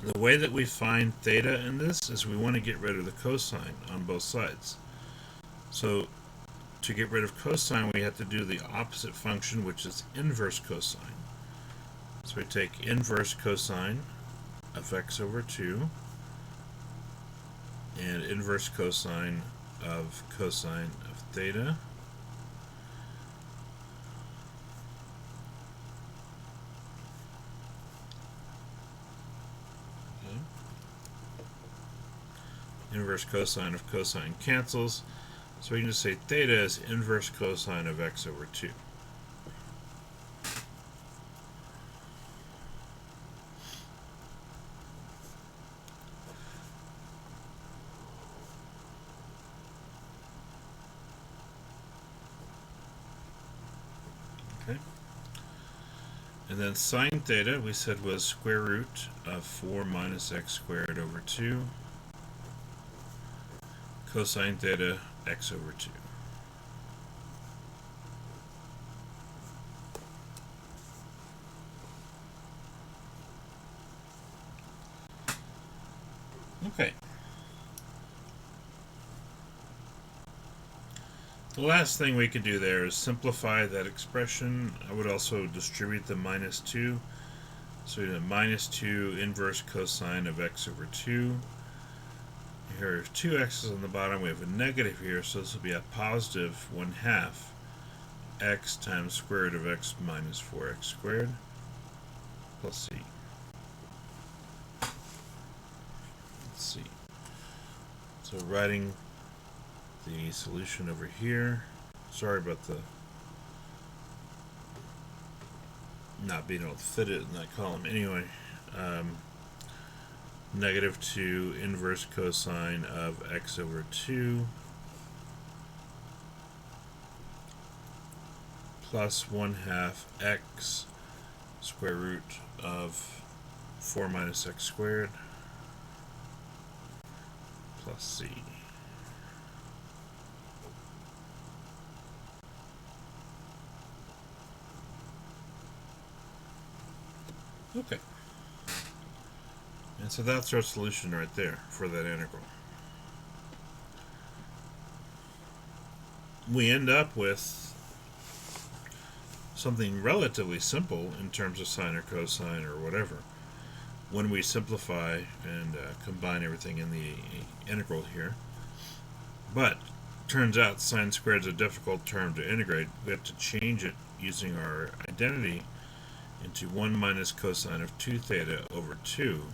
The way that we find theta in this is we want to get rid of the cosine on both sides. So to get rid of cosine, we have to do the opposite function, which is inverse cosine. So we take inverse cosine of x over 2 and inverse cosine of theta. Okay. Inverse cosine of cosine cancels, so we can just say theta is inverse cosine of x over 2. Okay. And then sine theta we said was square root of 4 minus x squared over 2. Cosine theta x over 2. Okay. The last thing we could do there is simplify that expression. I would also distribute the minus 2. So we have minus 2 inverse cosine of x over 2. Here are 2 x's on the bottom. We have a negative here, so this will be a positive 1/2 x times square root of x minus 4x squared plus c. Let's see. So writing the solution over here. Sorry about the not being able to fit it in that column. Anyway, negative 2 inverse cosine of x over 2 plus 1/2 x square root of 4 minus x squared plus c. Okay. And so that's our solution right there for that integral. We end up with something relatively simple in terms of sine or cosine or whatever when we simplify and combine everything in the integral here. But turns out sine squared is a difficult term to integrate. We have to change it using our identity into 1 minus cosine of 2 theta over 2.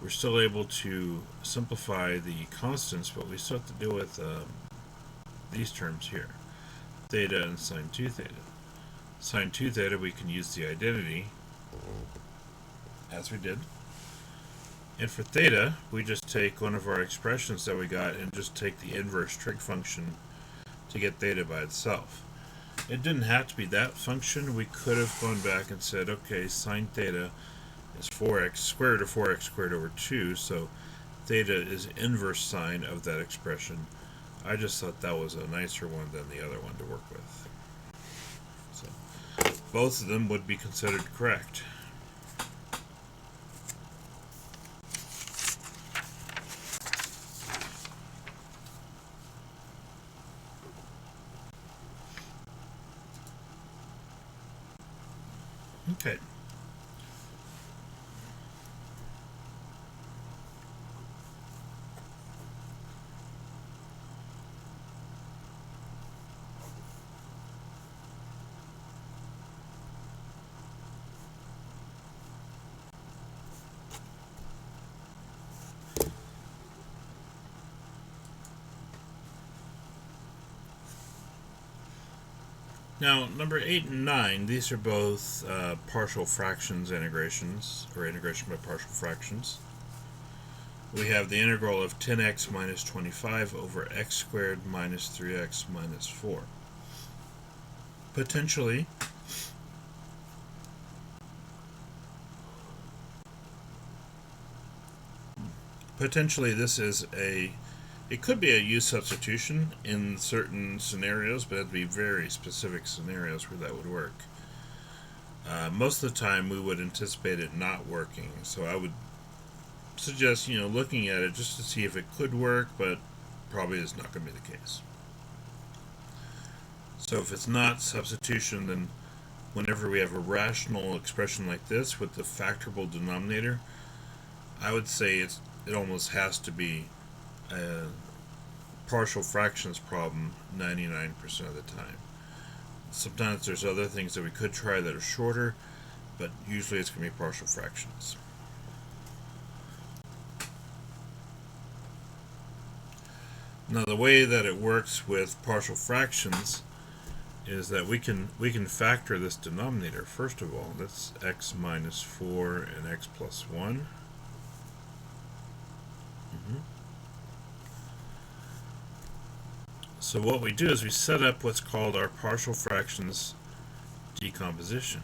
We're still able to simplify the constants, but we still have to deal with these terms here, theta and sine 2 theta. Sine 2 theta, we can use the identity, as we did. And for theta, we just take one of our expressions that we got and just take the inverse trig function to get theta by itself. It didn't have to be that function. We could have gone back and said, okay, sine theta is 4x squared or 4x squared over 2, so theta is inverse sine of that expression. I just thought that was a nicer one than the other one to work with. So both of them would be considered correct. Okay. Now, number 8 and 9, these are both partial fractions integrations, or integration by partial fractions. We have the integral of 10x minus 25 over x squared minus 3x minus 4. Potentially, this is it could be a U substitution in certain scenarios, but it would be very specific scenarios where that would work. Most of the time we would anticipate it not working, so I would suggest looking at it just to see if it could work, but probably is not going to be the case. So if it's not substitution, then whenever we have a rational expression like this with the factorable denominator, I would say it almost has to be a partial fractions problem 99% of the time. Sometimes there's other things that we could try that are shorter, but usually it's going to be partial fractions. Now the way that it works with partial fractions is that we can factor this denominator. First of all, that's x minus 4 and x plus 1. So what we do is we set up what's called our partial fractions decomposition.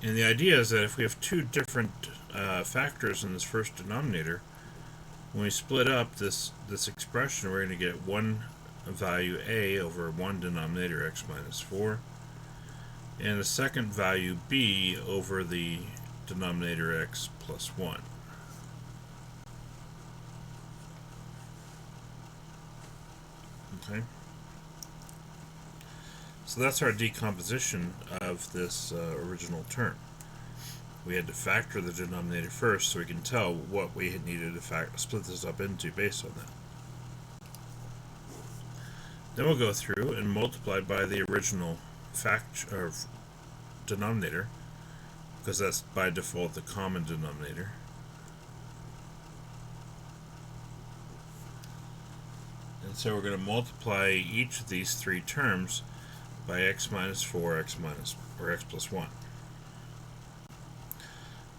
And the idea is that if we have two different factors in this first denominator, when we split up this expression, we're going to get one value a over one denominator x minus 4, and the second value b over the denominator x plus 1. Okay? So that's our decomposition of this original term. We had to factor the denominator first so we can tell what we needed to split this up into based on that. Then we'll go through and multiply by the original denominator, because that's by default the common denominator. And so we're going to multiply each of these three terms by x minus 4, x plus 1.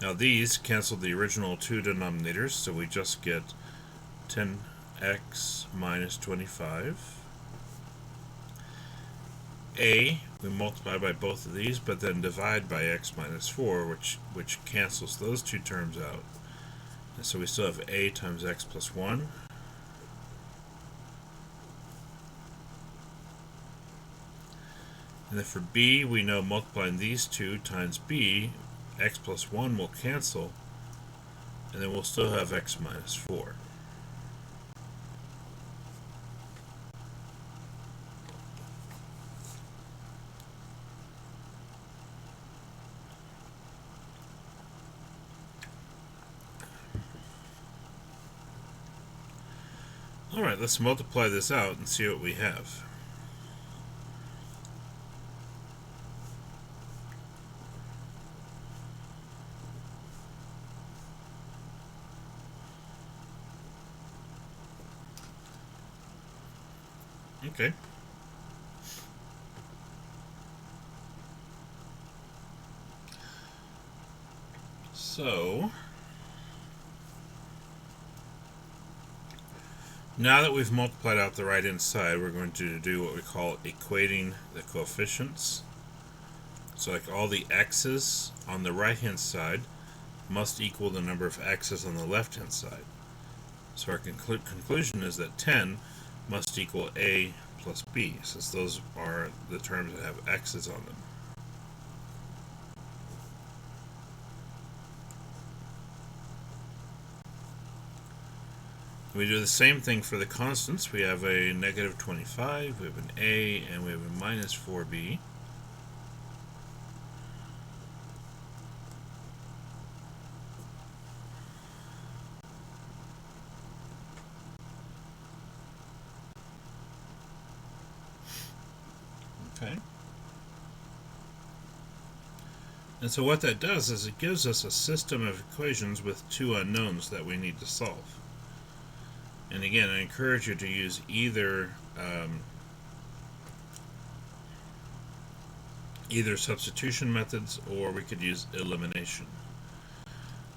Now these cancel the original two denominators, so we just get 10x minus 25. A, we multiply by both of these, but then divide by x minus 4, which cancels those two terms out. And so we still have a times x plus 1. And then for b, we know multiplying these two times b, x plus 1 will cancel, and then we'll still have x minus 4. Alright, let's multiply this out and see what we have. Okay. So now that we've multiplied out the right hand side, we're going to do what we call equating the coefficients. So like all the x's on the right hand side must equal the number of x's on the left hand side. So our conclusion is that 10 must equal a plus b, since those are the terms that have x's on them. We do the same thing for the constants. We have a negative 25, we have an a, and we have a minus 4b. Okay. And so what that does is it gives us a system of equations with two unknowns that we need to solve. And again, I encourage you to use either substitution methods, or we could use elimination.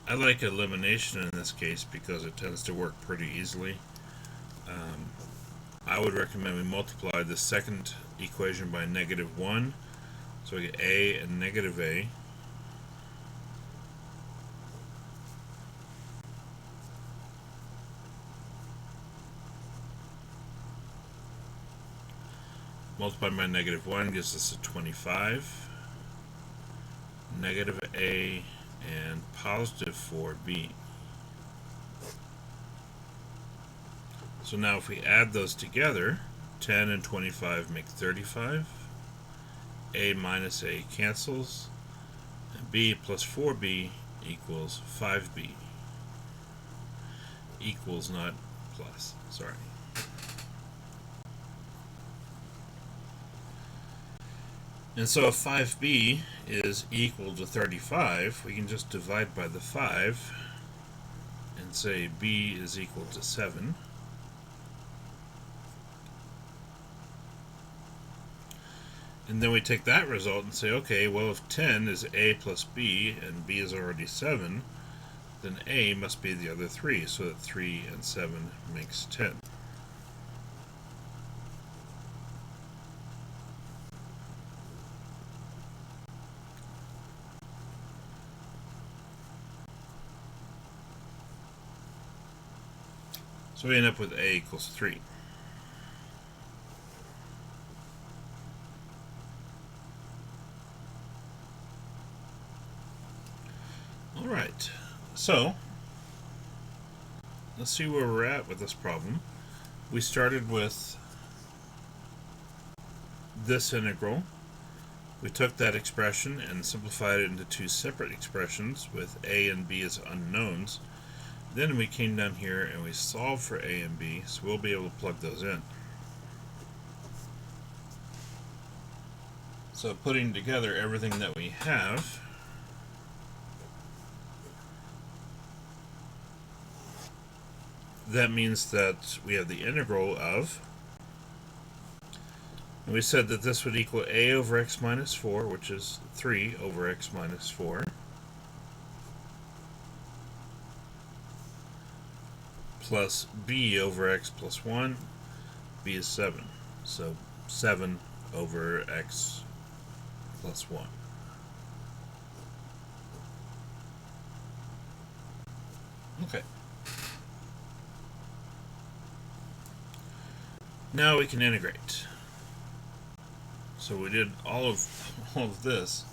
I like elimination in this case because it tends to work pretty easily. I would recommend we multiply the second equation by negative 1, so we get a and negative a. multiplied by negative 1 gives us a 25, negative a, and positive 4b. So now if we add those together, 10 and 25 make 35, a minus a cancels, and b plus 4b equals 5b. Equals, not plus, sorry. And so if 5b is equal to 35, we can just divide by the 5 and say b is equal to 7. And then we take that result and say, okay, well, if 10 is a plus b and b is already 7, then a must be the other 3, so that 3 and 7 makes 10. So we end up with a equals 3. Alright, so let's see where we're at with this problem. We started with this integral. We took that expression and simplified it into two separate expressions with a and b as unknowns. Then we came down here and we solved for a and b, so we'll be able to plug those in. So putting together everything that we have, that means that we have the integral of, and we said that this would equal a over x minus 4, which is 3 over x minus 4, plus b over x plus 1, b is 7, so 7 over x plus 1. Okay. Now we can integrate. So we did all of this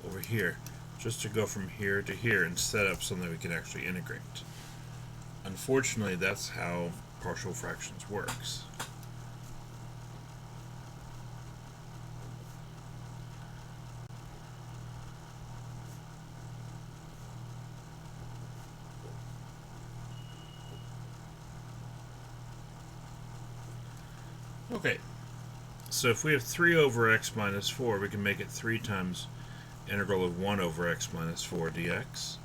over here just to go from here to here and set up something we can actually integrate. Unfortunately, that's how partial fractions works. Okay, so if we have 3 over x minus 4, we can make it 3 times integral of 1 over x minus 4 dx.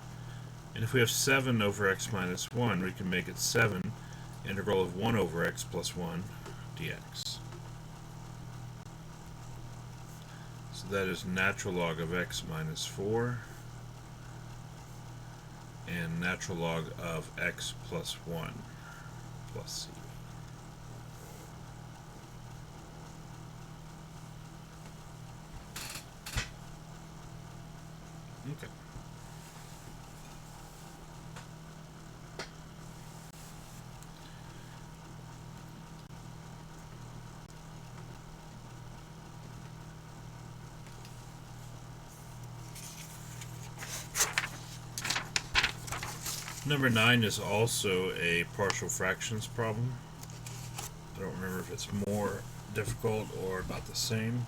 And if we have 7 over x minus 1, we can make it 7 integral of 1 over x plus 1 dx. So that is natural log of x minus 4 and natural log of x plus 1 plus c. Okay. Number 9 is also a partial fractions problem. I don't remember if it's more difficult or about the same.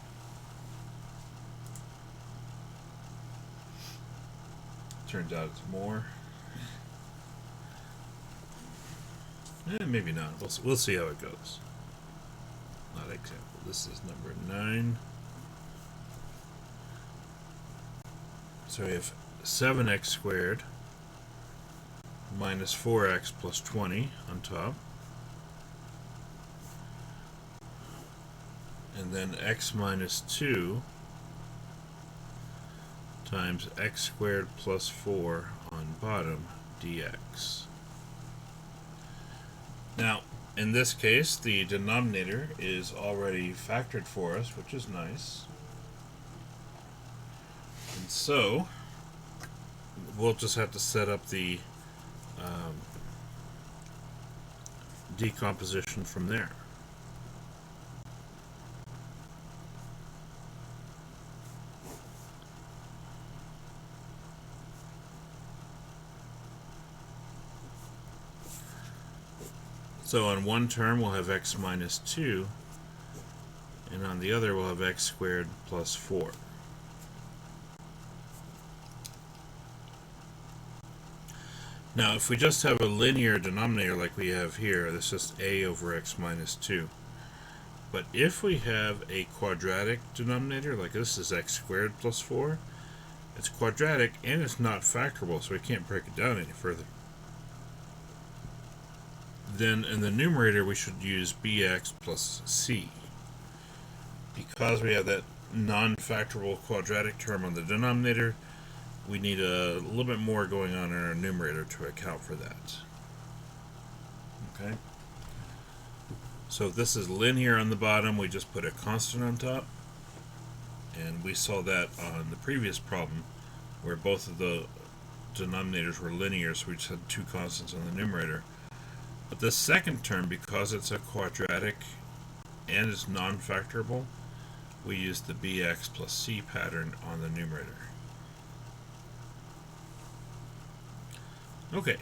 Turns out it's more. Maybe not. We'll see how it goes. Not example. This is number 9. So we have 7x squared minus 4x plus 20 on top. And then x minus 2 times x squared plus 4 on bottom dx. Now, in this case, the denominator is already factored for us, which is nice. And so, we'll just have to set up the decomposition from there. So on one term we'll have x minus 2, and on the other we'll have x squared plus 4. Now if we just have a linear denominator like we have here, that's just a over x minus 2. But if we have a quadratic denominator, like this is x squared plus 4, it's quadratic and it's not factorable, so we can't break it down any further. Then in the numerator we should use bx plus c. Because we have that non-factorable quadratic term on the denominator, we need a little bit more going on in our numerator to account for that. Okay? So if this is linear on the bottom, we just put a constant on top. And we saw that on the previous problem, where both of the denominators were linear, so we just had two constants on the numerator. But the second term, because it's a quadratic and is non-factorable, we use the bx plus c pattern on the numerator. Okay.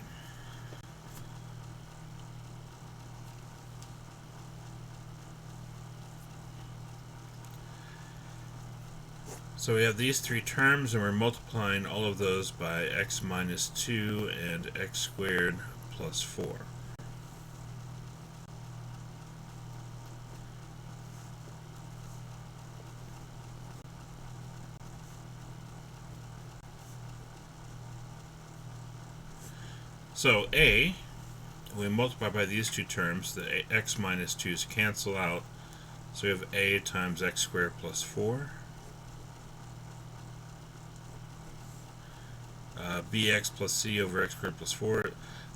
So we have these three terms, and we're multiplying all of those by x minus 2 and x squared plus 4. So a, we multiply by these two terms, the x minus 2's cancel out, so we have a times x squared plus 4. Bx plus c over x squared plus 4.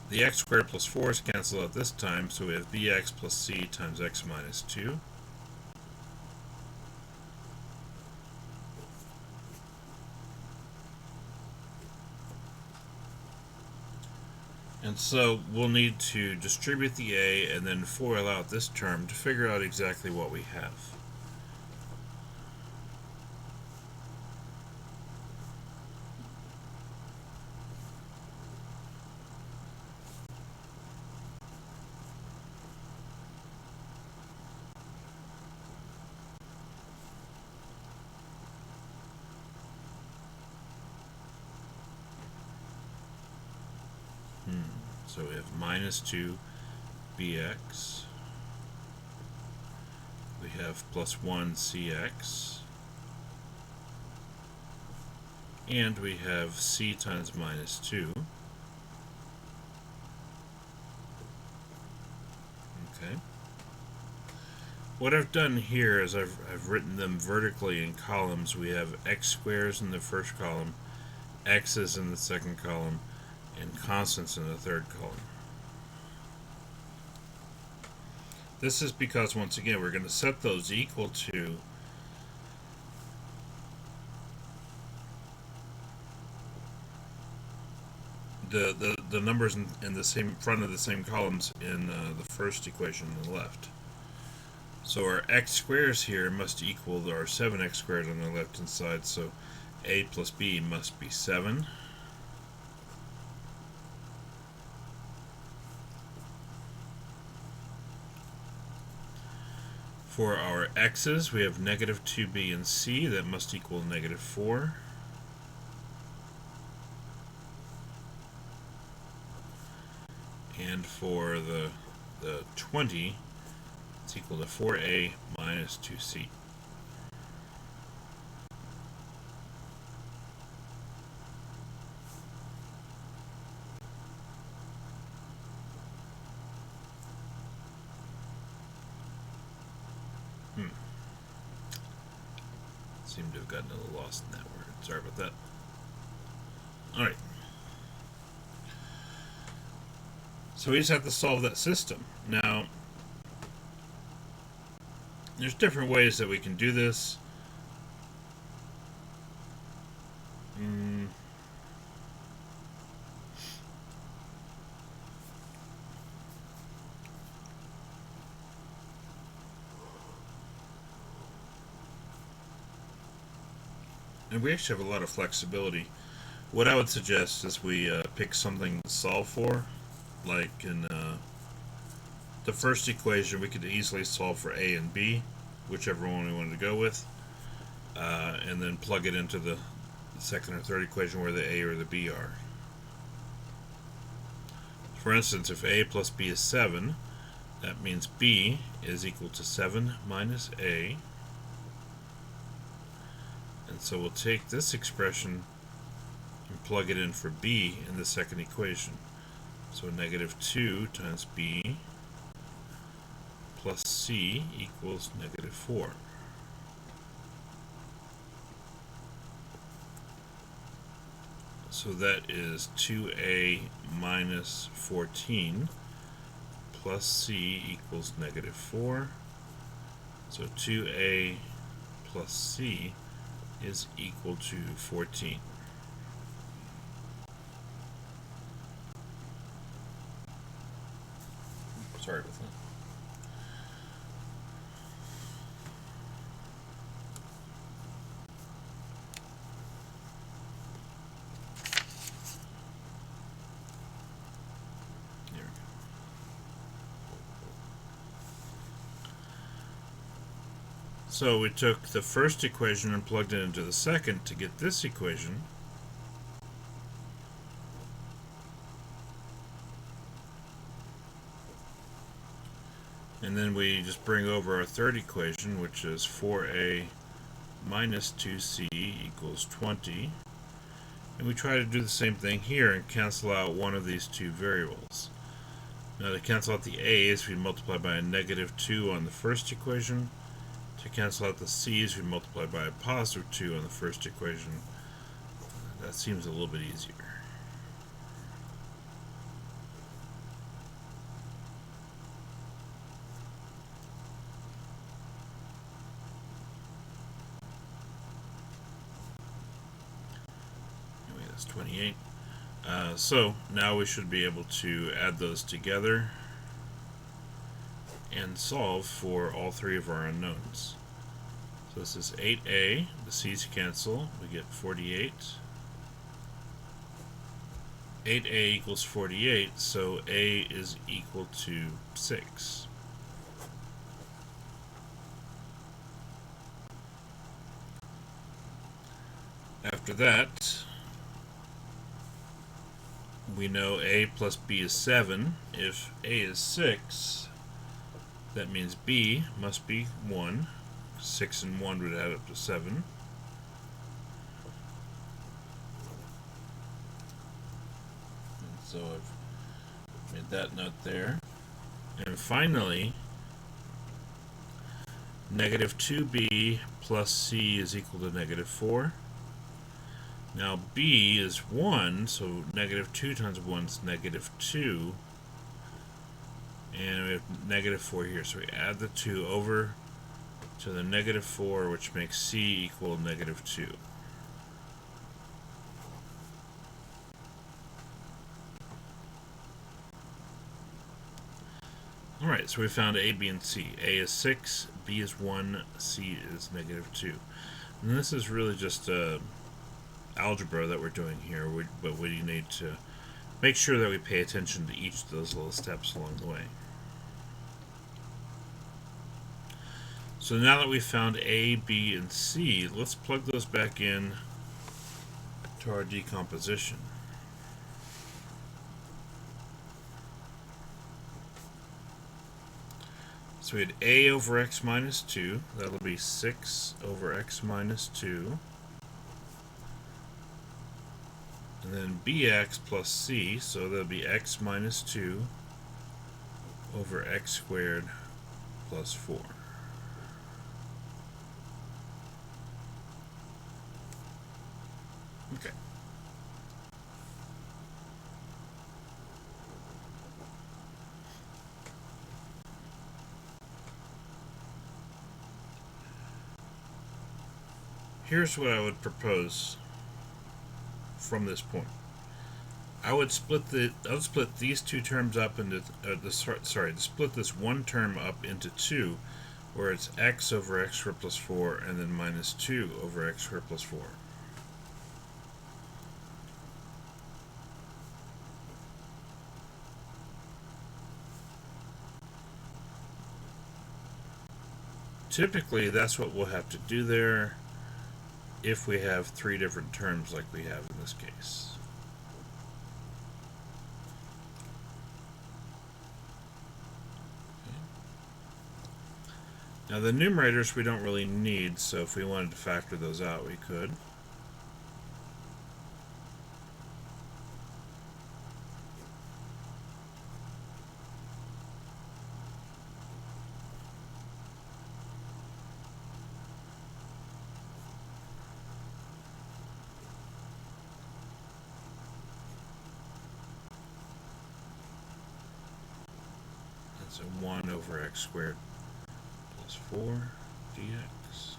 The x squared plus 4 is cancelled out this time, so we have bx plus c times x minus 2. And so we'll need to distribute the a and then FOIL out this term to figure out exactly what we have. So we have minus 2 bx, we have plus 1 cx, and we have c times minus 2. Okay. What I've done here is I've written them vertically in columns. We have x squares in the first column, x's in the second column, and constants in the third column. This is because, once again, we're going to set those equal to the numbers in the same front of the same columns in the first equation on the left. So our x squares here must equal our 7x squared on the left hand side, so a plus b must be 7. For our x's, we have negative 2b and c, that must equal negative 4. And for the 20, it's equal to 4a minus 2c. Seem to have gotten a little lost in that word. Sorry about that. Alright. So we just have to solve that system. Now, there's different ways that we can do this. And we actually have a lot of flexibility. What I would suggest is we pick something to solve for, like in the first equation, we could easily solve for a and b, whichever one we wanted to go with, and then plug it into the second or third equation where the a or the b are. For instance, if a plus b is 7, that means b is equal to 7 minus a. And so we'll take this expression and plug it in for b in the second equation. So negative 2 times b plus c equals negative 4. So that is 2a minus 14 plus c equals negative 4. So 2a plus c is equal to 14. Sorry about that. There we go. So we took the first equation and plugged it into the second to get this equation. And then we just bring over our third equation, which is 4a minus 2c equals 20. And we try to do the same thing here and cancel out one of these two variables. Now to cancel out the a's, we multiply by a negative 2 on the first equation. To cancel out the c's, we multiply by a positive 2 on the first equation. That seems a little bit easier. Anyway, that's 28. So now we should be able to add those together and solve for all three of our unknowns. So this is 8a, the c's cancel, we get 48. 8a equals 48, so a is equal to 6. After that, we know a plus b is 7. If a is 6, that means b must be 1. 6 and 1 would add up to 7. And so I've made that note there. And finally, negative 2b plus c is equal to negative 4. Now b is 1, so negative 2 times 1 is negative 2. And we have negative 4 here, so we add the 2 over to the negative 4, which makes c equal negative 2. Alright, so we found a, b, and c. A is 6, b is 1, c is negative 2. And this is really just algebra that we're doing here, but we need to make sure that we pay attention to each of those little steps along the way. So now that we've found a, b, and c, let's plug those back in to our decomposition. So we had a over x minus 2, that'll be 6 over x minus 2. And then bx plus c, so that'll be x minus 2 over x squared plus 4. Okay. Here's what I would propose from this point. I would split these two terms up into split this one term up into two, where it's x over x squared plus 4 and then minus 2 over x squared plus 4. typically that's what we'll have to do there if we have three different terms like we have in this case. Now the numerators we don't really need, so if we wanted to factor those out, we could. That's a 1 over x squared plus 4 dx.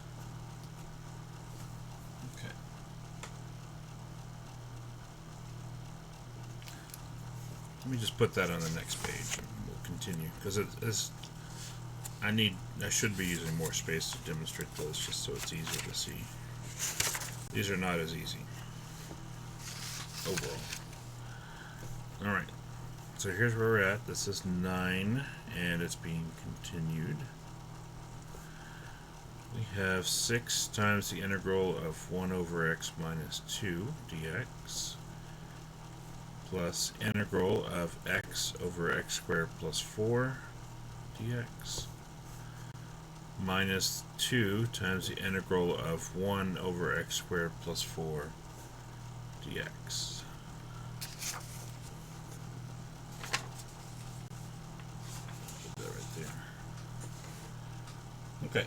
Okay. Let me just put that on the next page and we'll continue, because I should be using more space to demonstrate those just so it's easier to see. These are not as easy overall. Alright, so here's where we're at. This is 9 and it's being continued. We have 6 times the integral of 1 over x minus 2 dx plus integral of x over x squared plus 4 dx minus 2 times the integral of 1 over x squared plus 4 dx. Put that right there. Okay.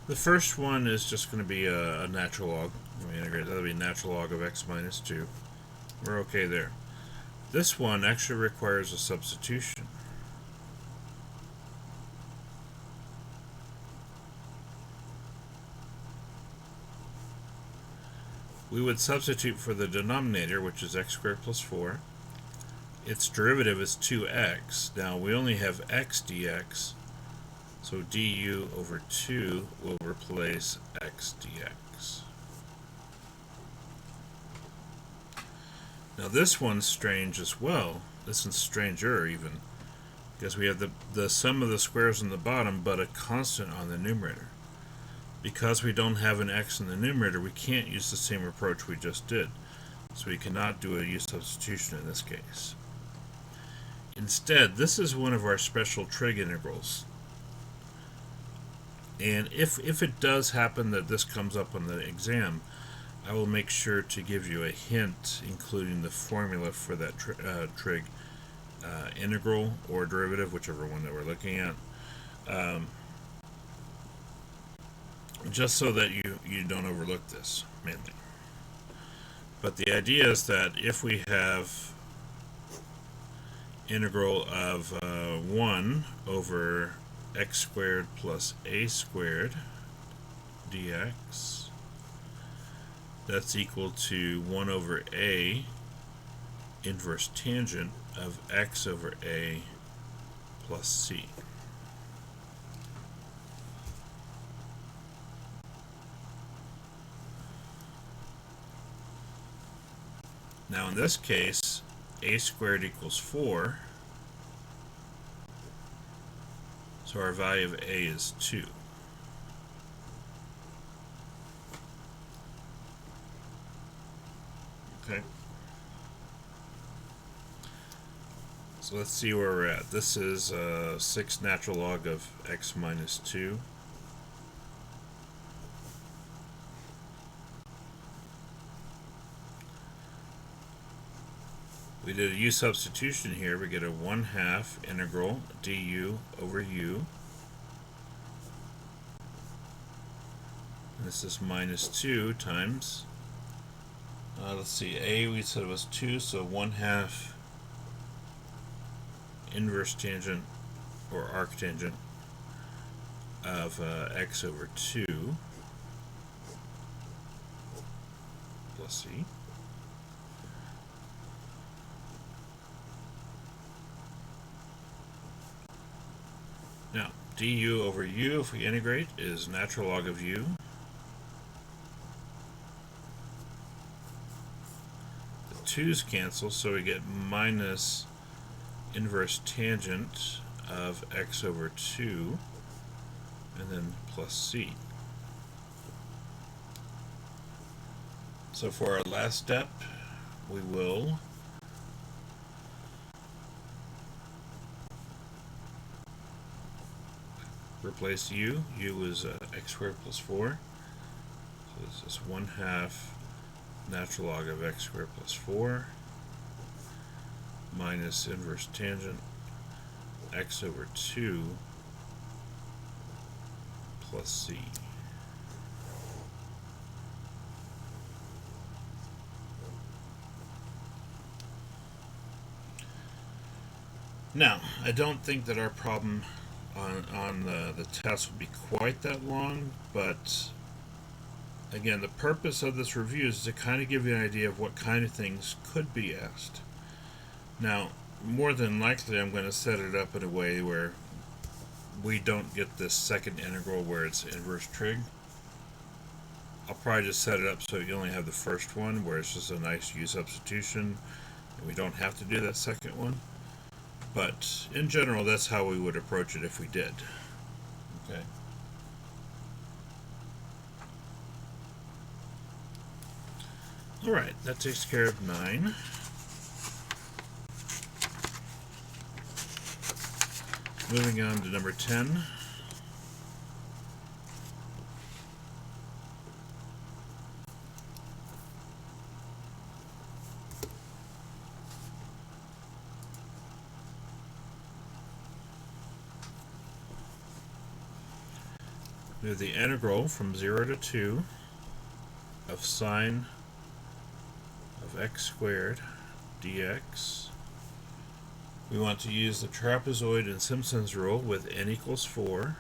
The first one is just going to be a natural log. When we integrate, that'll be natural log of x minus 2. We're okay there. This one actually requires a substitution. We would substitute for the denominator, which is x squared plus 4. Its derivative is 2x. Now we only have x dx, so du over 2 will replace x dx. Now this one's strange as well. This one's stranger even, because we have the sum of the squares on the bottom but a constant on the numerator. Because we don't have an x in the numerator, we can't use the same approach we just did. So we cannot do a u substitution in this case. Instead, this is one of our special trig integrals. And if it does happen that this comes up on the exam, I will make sure to give you a hint, including the formula for that trig integral or derivative, whichever one that we're looking at. Just so that you don't overlook this, mainly. But the idea is that if we have integral of 1 over x squared plus a squared dx, that's equal to 1 over a inverse tangent of x over a plus c. Now in this case, a squared equals 4, so our value of a is 2. Okay. So let's see where we're at. This is 6 natural log of x minus 2. We did a u substitution here. We get a 1/2 integral du over u. And this is minus 2 times, let's see, a we said was 2, so 1/2 inverse tangent or arctangent of x over 2 plus c. Now, du over u, if we integrate, is natural log of u. The 2's cancel, so we get minus inverse tangent of x over 2, and then plus c. So for our last step, we will replace u. U is x squared plus 4. So this is 1/2 natural log of x squared plus 4 minus inverse tangent x over 2 plus c. Now, I don't think that our problem on the test will be quite that long, but again, the purpose of this review is to kind of give you an idea of what kind of things could be asked. Now, more than likely, I'm going to set it up in a way where we don't get this second integral where it's inverse trig. I'll probably just set it up so you only have the first one where it's just a nice u substitution, and we don't have to do that second one. But in general, that's how we would approach it if we did. Okay. Alright, that takes care of 9. Moving on to number 10. We have the integral from 0 to 2 of sine of x squared dx. We want to use the trapezoid and Simpson's rule with n equals 4.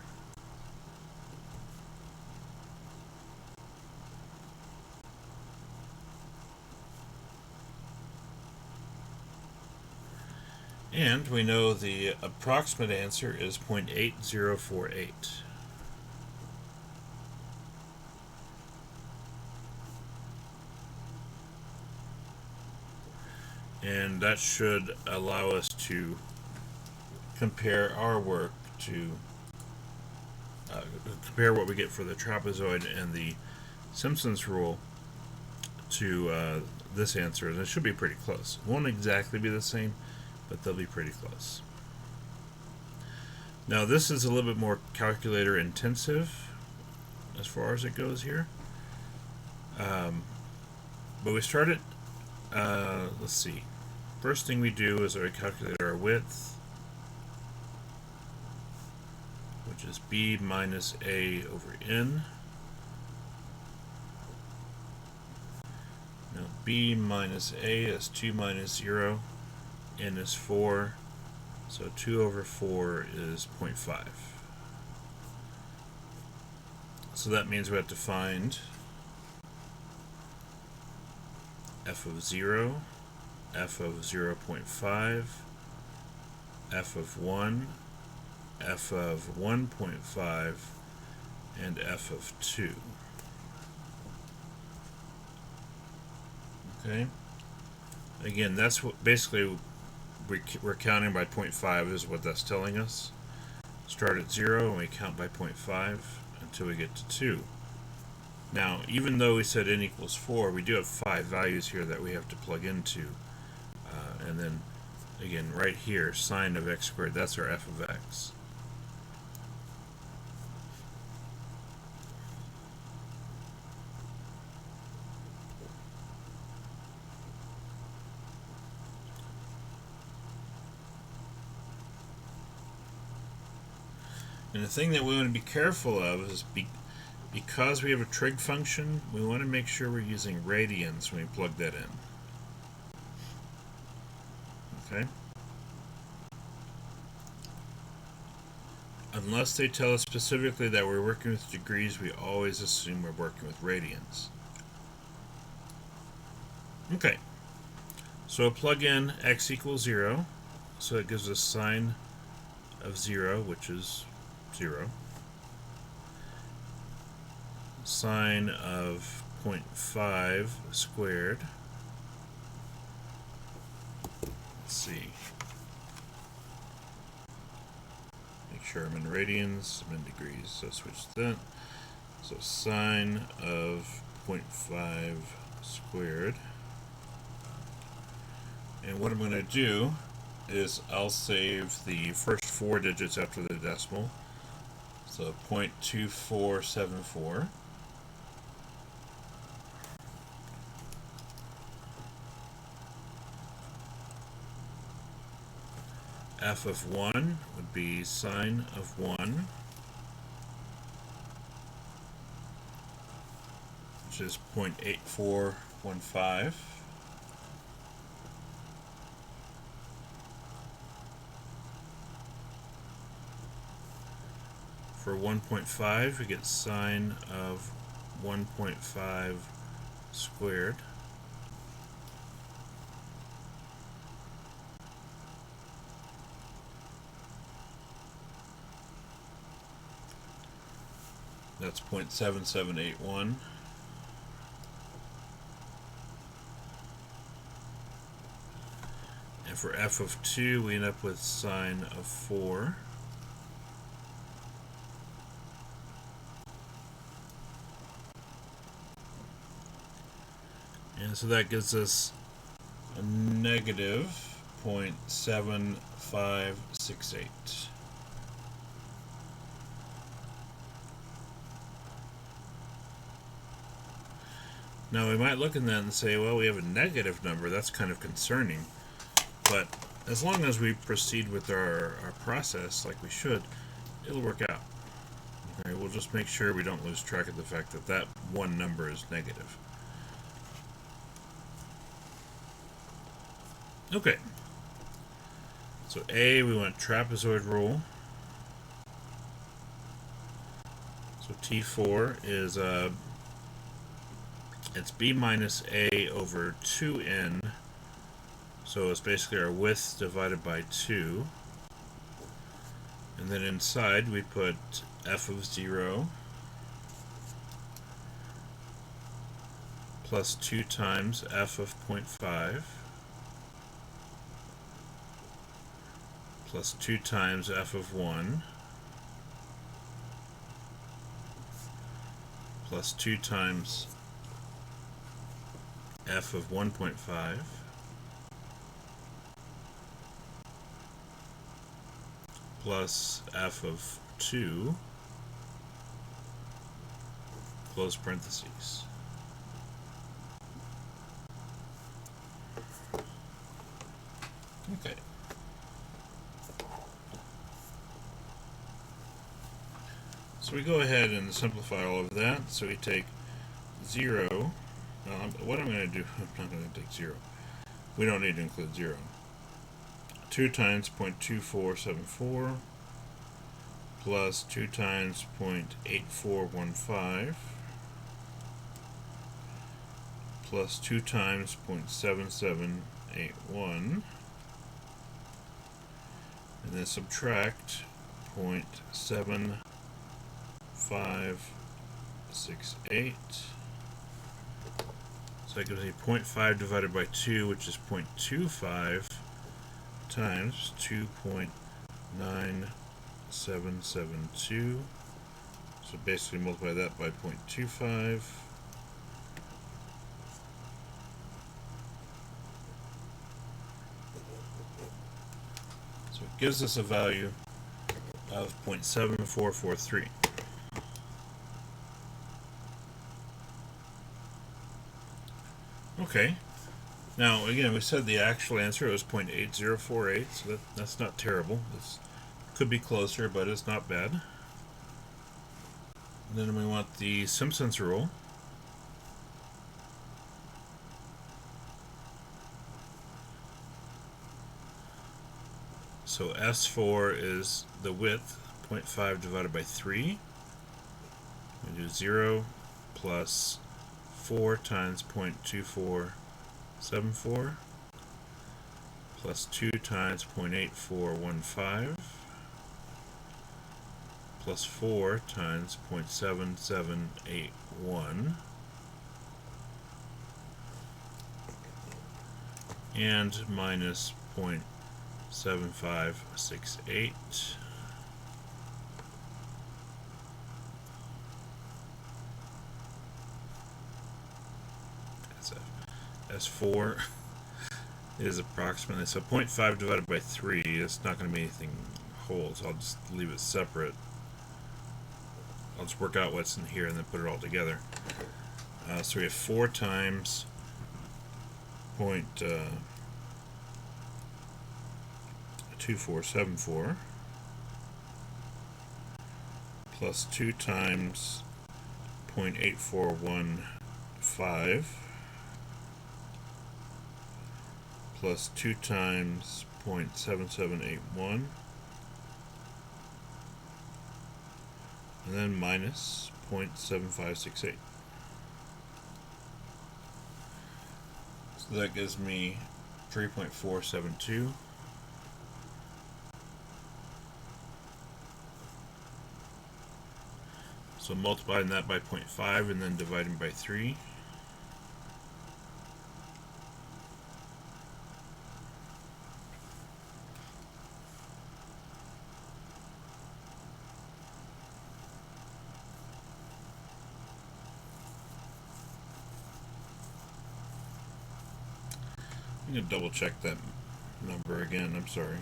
And we know the approximate answer is 0.8048. And that should allow us to compare our work to compare what we get for the trapezoid and the Simpson's rule to this answer, and it should be pretty close. It won't exactly be the same, but they'll be pretty close. Now this is a little bit more calculator intensive as far as it goes here, but we start at let's see. First thing we do is we calculate our width, which is b minus a over n. Now b minus a is 2 minus 0, n is 4, so 2 over 4 is 0.5. So that means we have to find f of 0, f of 0.5, f of 1, f of 1.5, and f of 2. Okay? Again, that's what basically we're counting by 0.5 is what that's telling us. Start at 0 and we count by 0.5 until we get to 2. Now, even though we said n equals 4, we do have 5 values here that we have to plug into. And then, again, right here, sine of x squared, that's our f of x. And the thing that we want to be careful of is because we have a trig function, we want to make sure we're using radians when we plug that in. Okay? Unless they tell us specifically that we're working with degrees, we always assume we're working with radians. Okay, so plug in x equals 0, so it gives us sine of 0, which is 0. Sine of 0.5 squared. Let's see. sure I'm in radians, I'm in degrees, so switch to that. So sine of 0.5 squared. And what I'm going to do is I'll save the first 4 digits after the decimal. So 0.2474. F of 1 would be sine of 1, which is 0.8415. For 1.5, we get sine of 1.5 squared. That's 0.7781. And for f of 2, we end up with sine of 4. And so that gives us a negative 0.7568. Now we might look at that and say, well, we have a negative number, that's kind of concerning. But as long as we proceed with our process like we should, it'll work out. Okay, we'll just make sure we don't lose track of the fact that that one number is negative. Okay. So A, we want trapezoid rule. So T4 is it's B minus A over 2n. So it's basically our width divided by 2. And then inside we put f of 0 plus 2 times f of 0.5 plus 2 times f of 1 plus 2 times f of 1.5 plus f of 2 close parentheses. Okay. So we go ahead and simplify all of that. So we take 0. What I'm going to do, I'm not going to take 0. We don't need to include 0. 2 times 0.2474 plus 2 times 0.8415 plus 2 times 0.7781 and then subtract 0.7568. So that gives me 0.5 divided by 2, which is 0.25 times 2.9772. So basically multiply that by 0.25. So it gives us a value of 0.7443. Okay. Now, again, we said the actual answer was 0.8048, so that's not terrible. This could be closer, but it's not bad. And then we want the Simpson's rule. So S4 is the width, 0.5 divided by 3. We do 0 plus 4 times 0.2474 plus 2 times 0.8415 plus 4 times 0.7781 and minus 0.7568. S4 is approximately, so 0.5 divided by 3, it's not going to be anything whole, so I'll just leave it separate. I'll just work out what's in here and then put it all together. So we have 4 times 0.2474 plus 2 times 0.8415 plus 2 times 0.7781 and then minus 0.7568. So that gives me 3.472. So multiplying that by 0.5 and then dividing by 3. I'm going to double check that number again, I'm sorry.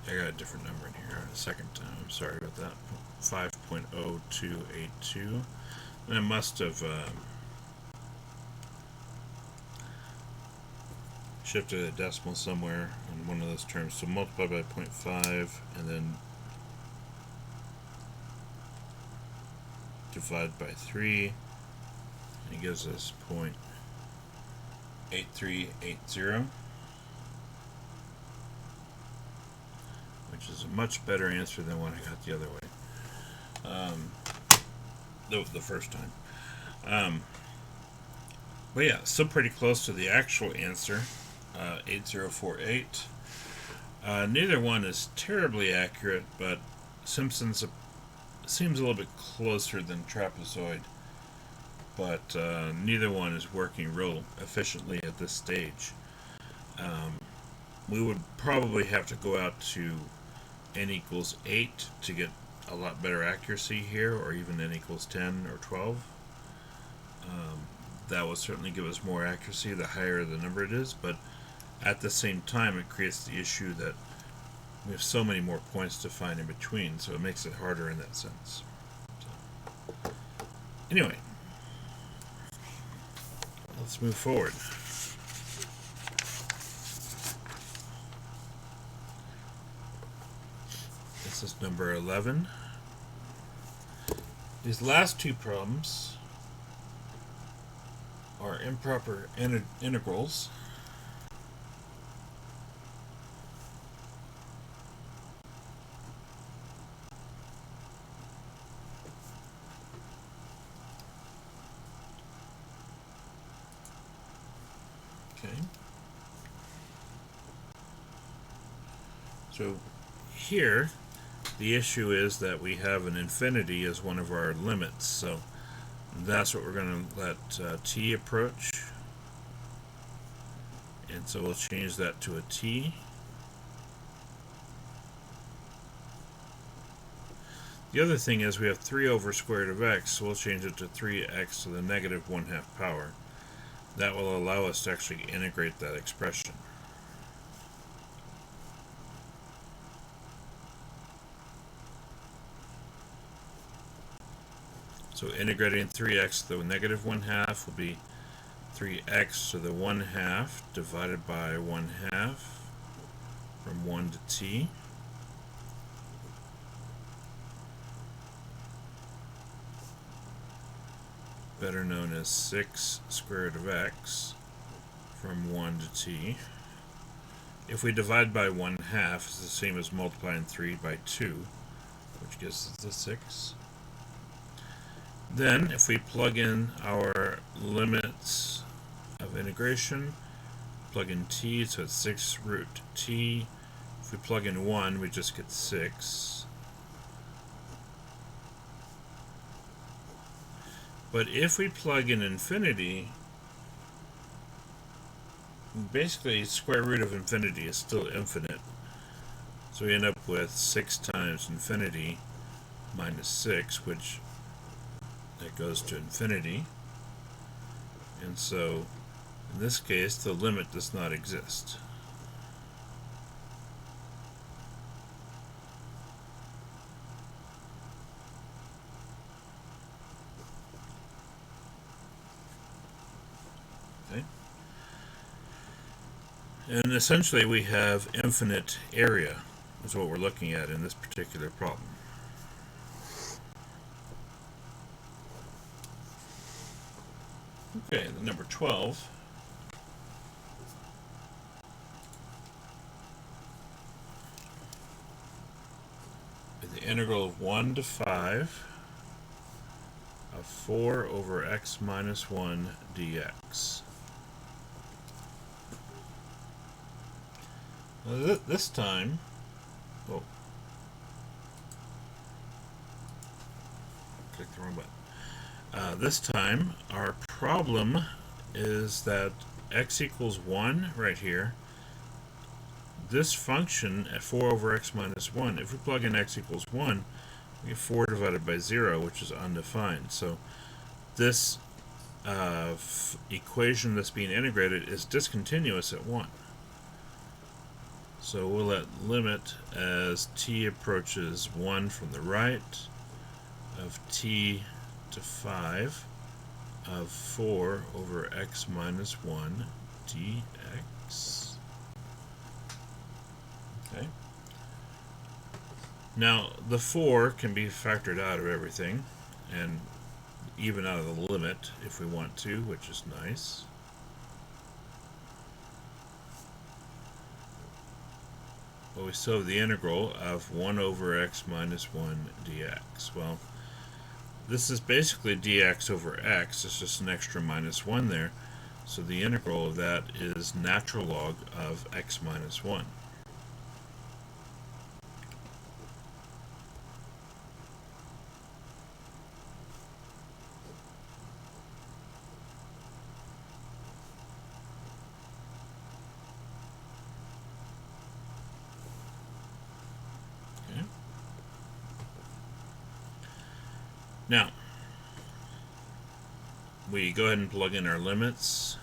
I got a different number in here the second time. I'm sorry about that. 5.0282. And I must have shifted a decimal somewhere in one of those terms. So multiply by 0.5 and then divide by 3. And it gives us 0.8380. Which is a much better answer than what I got the other way. The first time. But yeah, still pretty close to the actual answer. 8048. Neither one is terribly accurate, but Simpson's seems a little bit closer than Trapezoid. But neither one is working real efficiently at this stage. We would probably have to go out to n equals 8 to get a lot better accuracy here, or even n equals 10 or 12. That will certainly give us more accuracy the higher the number it is, but at the same time it creates the issue that we have so many more points to find in between, so it makes it harder in that sense. So, anyway, let's move forward. This is number 11. These last two problems are improper integrals. Okay. So here, the issue is that we have an infinity as one of our limits, so that's what we're going to let t approach, and so we'll change that to a t. The other thing is we have 3 over square root of x, so we'll change it to 3x to the negative 1/2 power. That will allow us to actually integrate that expression. So integrating 3x to the negative 1/2 will be 3x to the 1/2 divided by 1/2 from 1 to t. Better known as 6 square root of x from 1 to t. If we divide by 1/2, it's the same as multiplying 3 by 2, which gives us the 6. Then, if we plug in our limits of integration, plug in t, so it's 6 root t If we plug in 1, we just get 6. But if we plug in infinity, basically square root of infinity is still infinite. So we end up with 6 times infinity minus 6, which that goes to infinity. And so in this case, the limit does not exist. Okay. And essentially we have infinite area is what we're looking at in this particular problem. Okay, the number 12. The integral of 1 to 5 of 4 over x minus 1 dx. Now this time, click the wrong button. This time, our problem is that x equals 1 right here. This function at 4 over x minus 1, if we plug in x equals 1, we get 4 divided by 0, which is undefined. So this equation that's being integrated is discontinuous at 1. So we'll let limit as t approaches 1 from the right of t to 5 of 4 over x minus 1 dx. Okay. Now the 4 can be factored out of everything and even out of the limit if we want to, which is nice. But we still have the integral of 1 over x minus 1 dx. Well, this is basically dx over x. It's just an extra minus 1 there. So the integral of that is natural log of x minus 1. Now, we go ahead and plug in our limits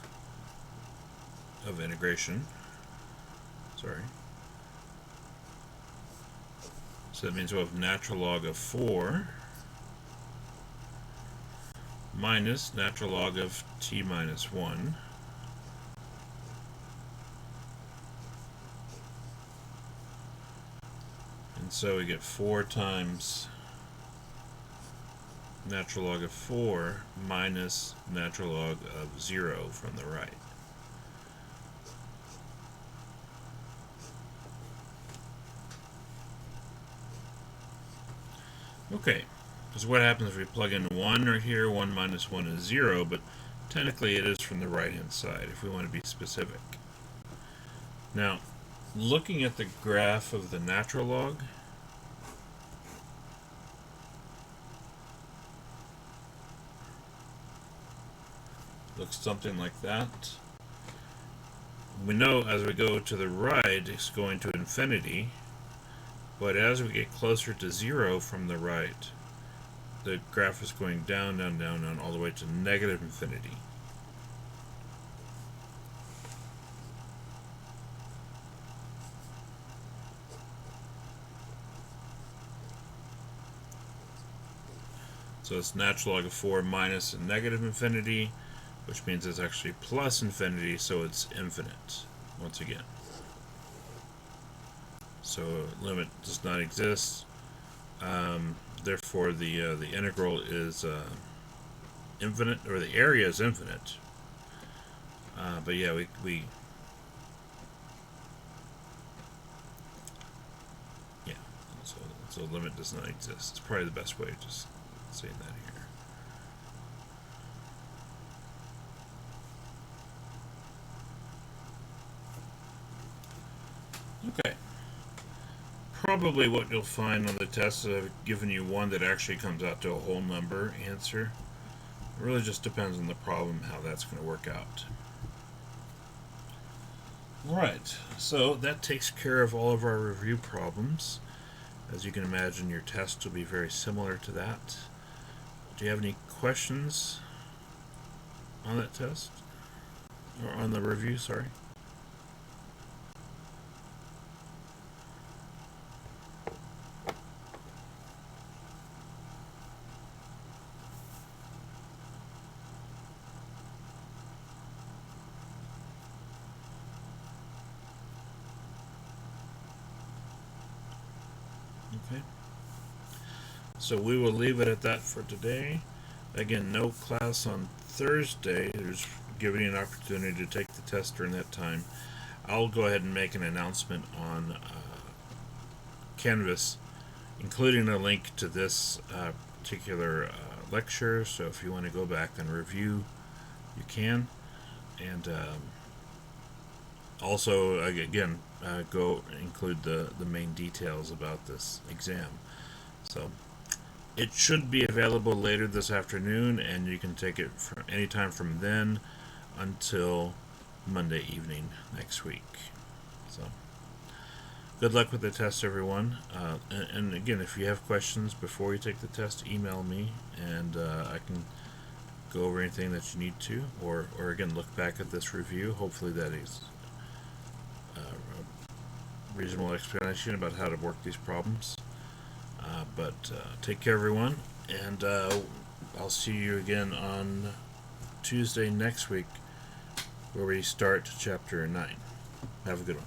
of integration. Sorry. So that means we'll have natural log of 4 minus natural log of t minus 1 and so we get 4 times natural log of 4 minus natural log of 0 from the right. Okay, so what happens if we plug in 1 right here? 1 minus 1 is 0, but technically it is from the right hand side if we want to be specific. Now, looking at the graph of the natural log, looks something like that. We know as we go to the right it's going to infinity, but as we get closer to 0 from the right, the graph is going down, down, down, down, all the way to negative infinity. So it's natural log of 4 minus a negative infinity, which means it's actually plus infinity, so it's infinite once again. So limit does not exist. Therefore, the integral is infinite, or the area is infinite. But yeah, yeah. So limit does not exist. It's probably the best way of just saying that here. Okay. Probably what you'll find on the test is I've given you one that actually comes out to a whole number answer. It really just depends on the problem how that's going to work out. Right, so that takes care of all of our review problems. As you can imagine, your test will be very similar to that. Do you have any questions on that test? Or on the review, sorry? Okay. So we will leave it at that for today. Again, no class on Thursday. There's giving you an opportunity to take the test during that time. I'll go ahead and make an announcement on Canvas, including a link to this particular lecture. So if you want to go back and review, you can. And also, again, go include the main details about this exam. So it should be available later this afternoon, and you can take it from anytime from then until Monday evening next week. So good luck with the test, everyone. And again, if you have questions before you take the test, email me, and I can go over anything that you need to, or again, look back at this review. Hopefully that is a reasonable explanation about how to work these problems. But take care, everyone, and I'll see you again on Tuesday next week, where we start Chapter 9. Have a good one.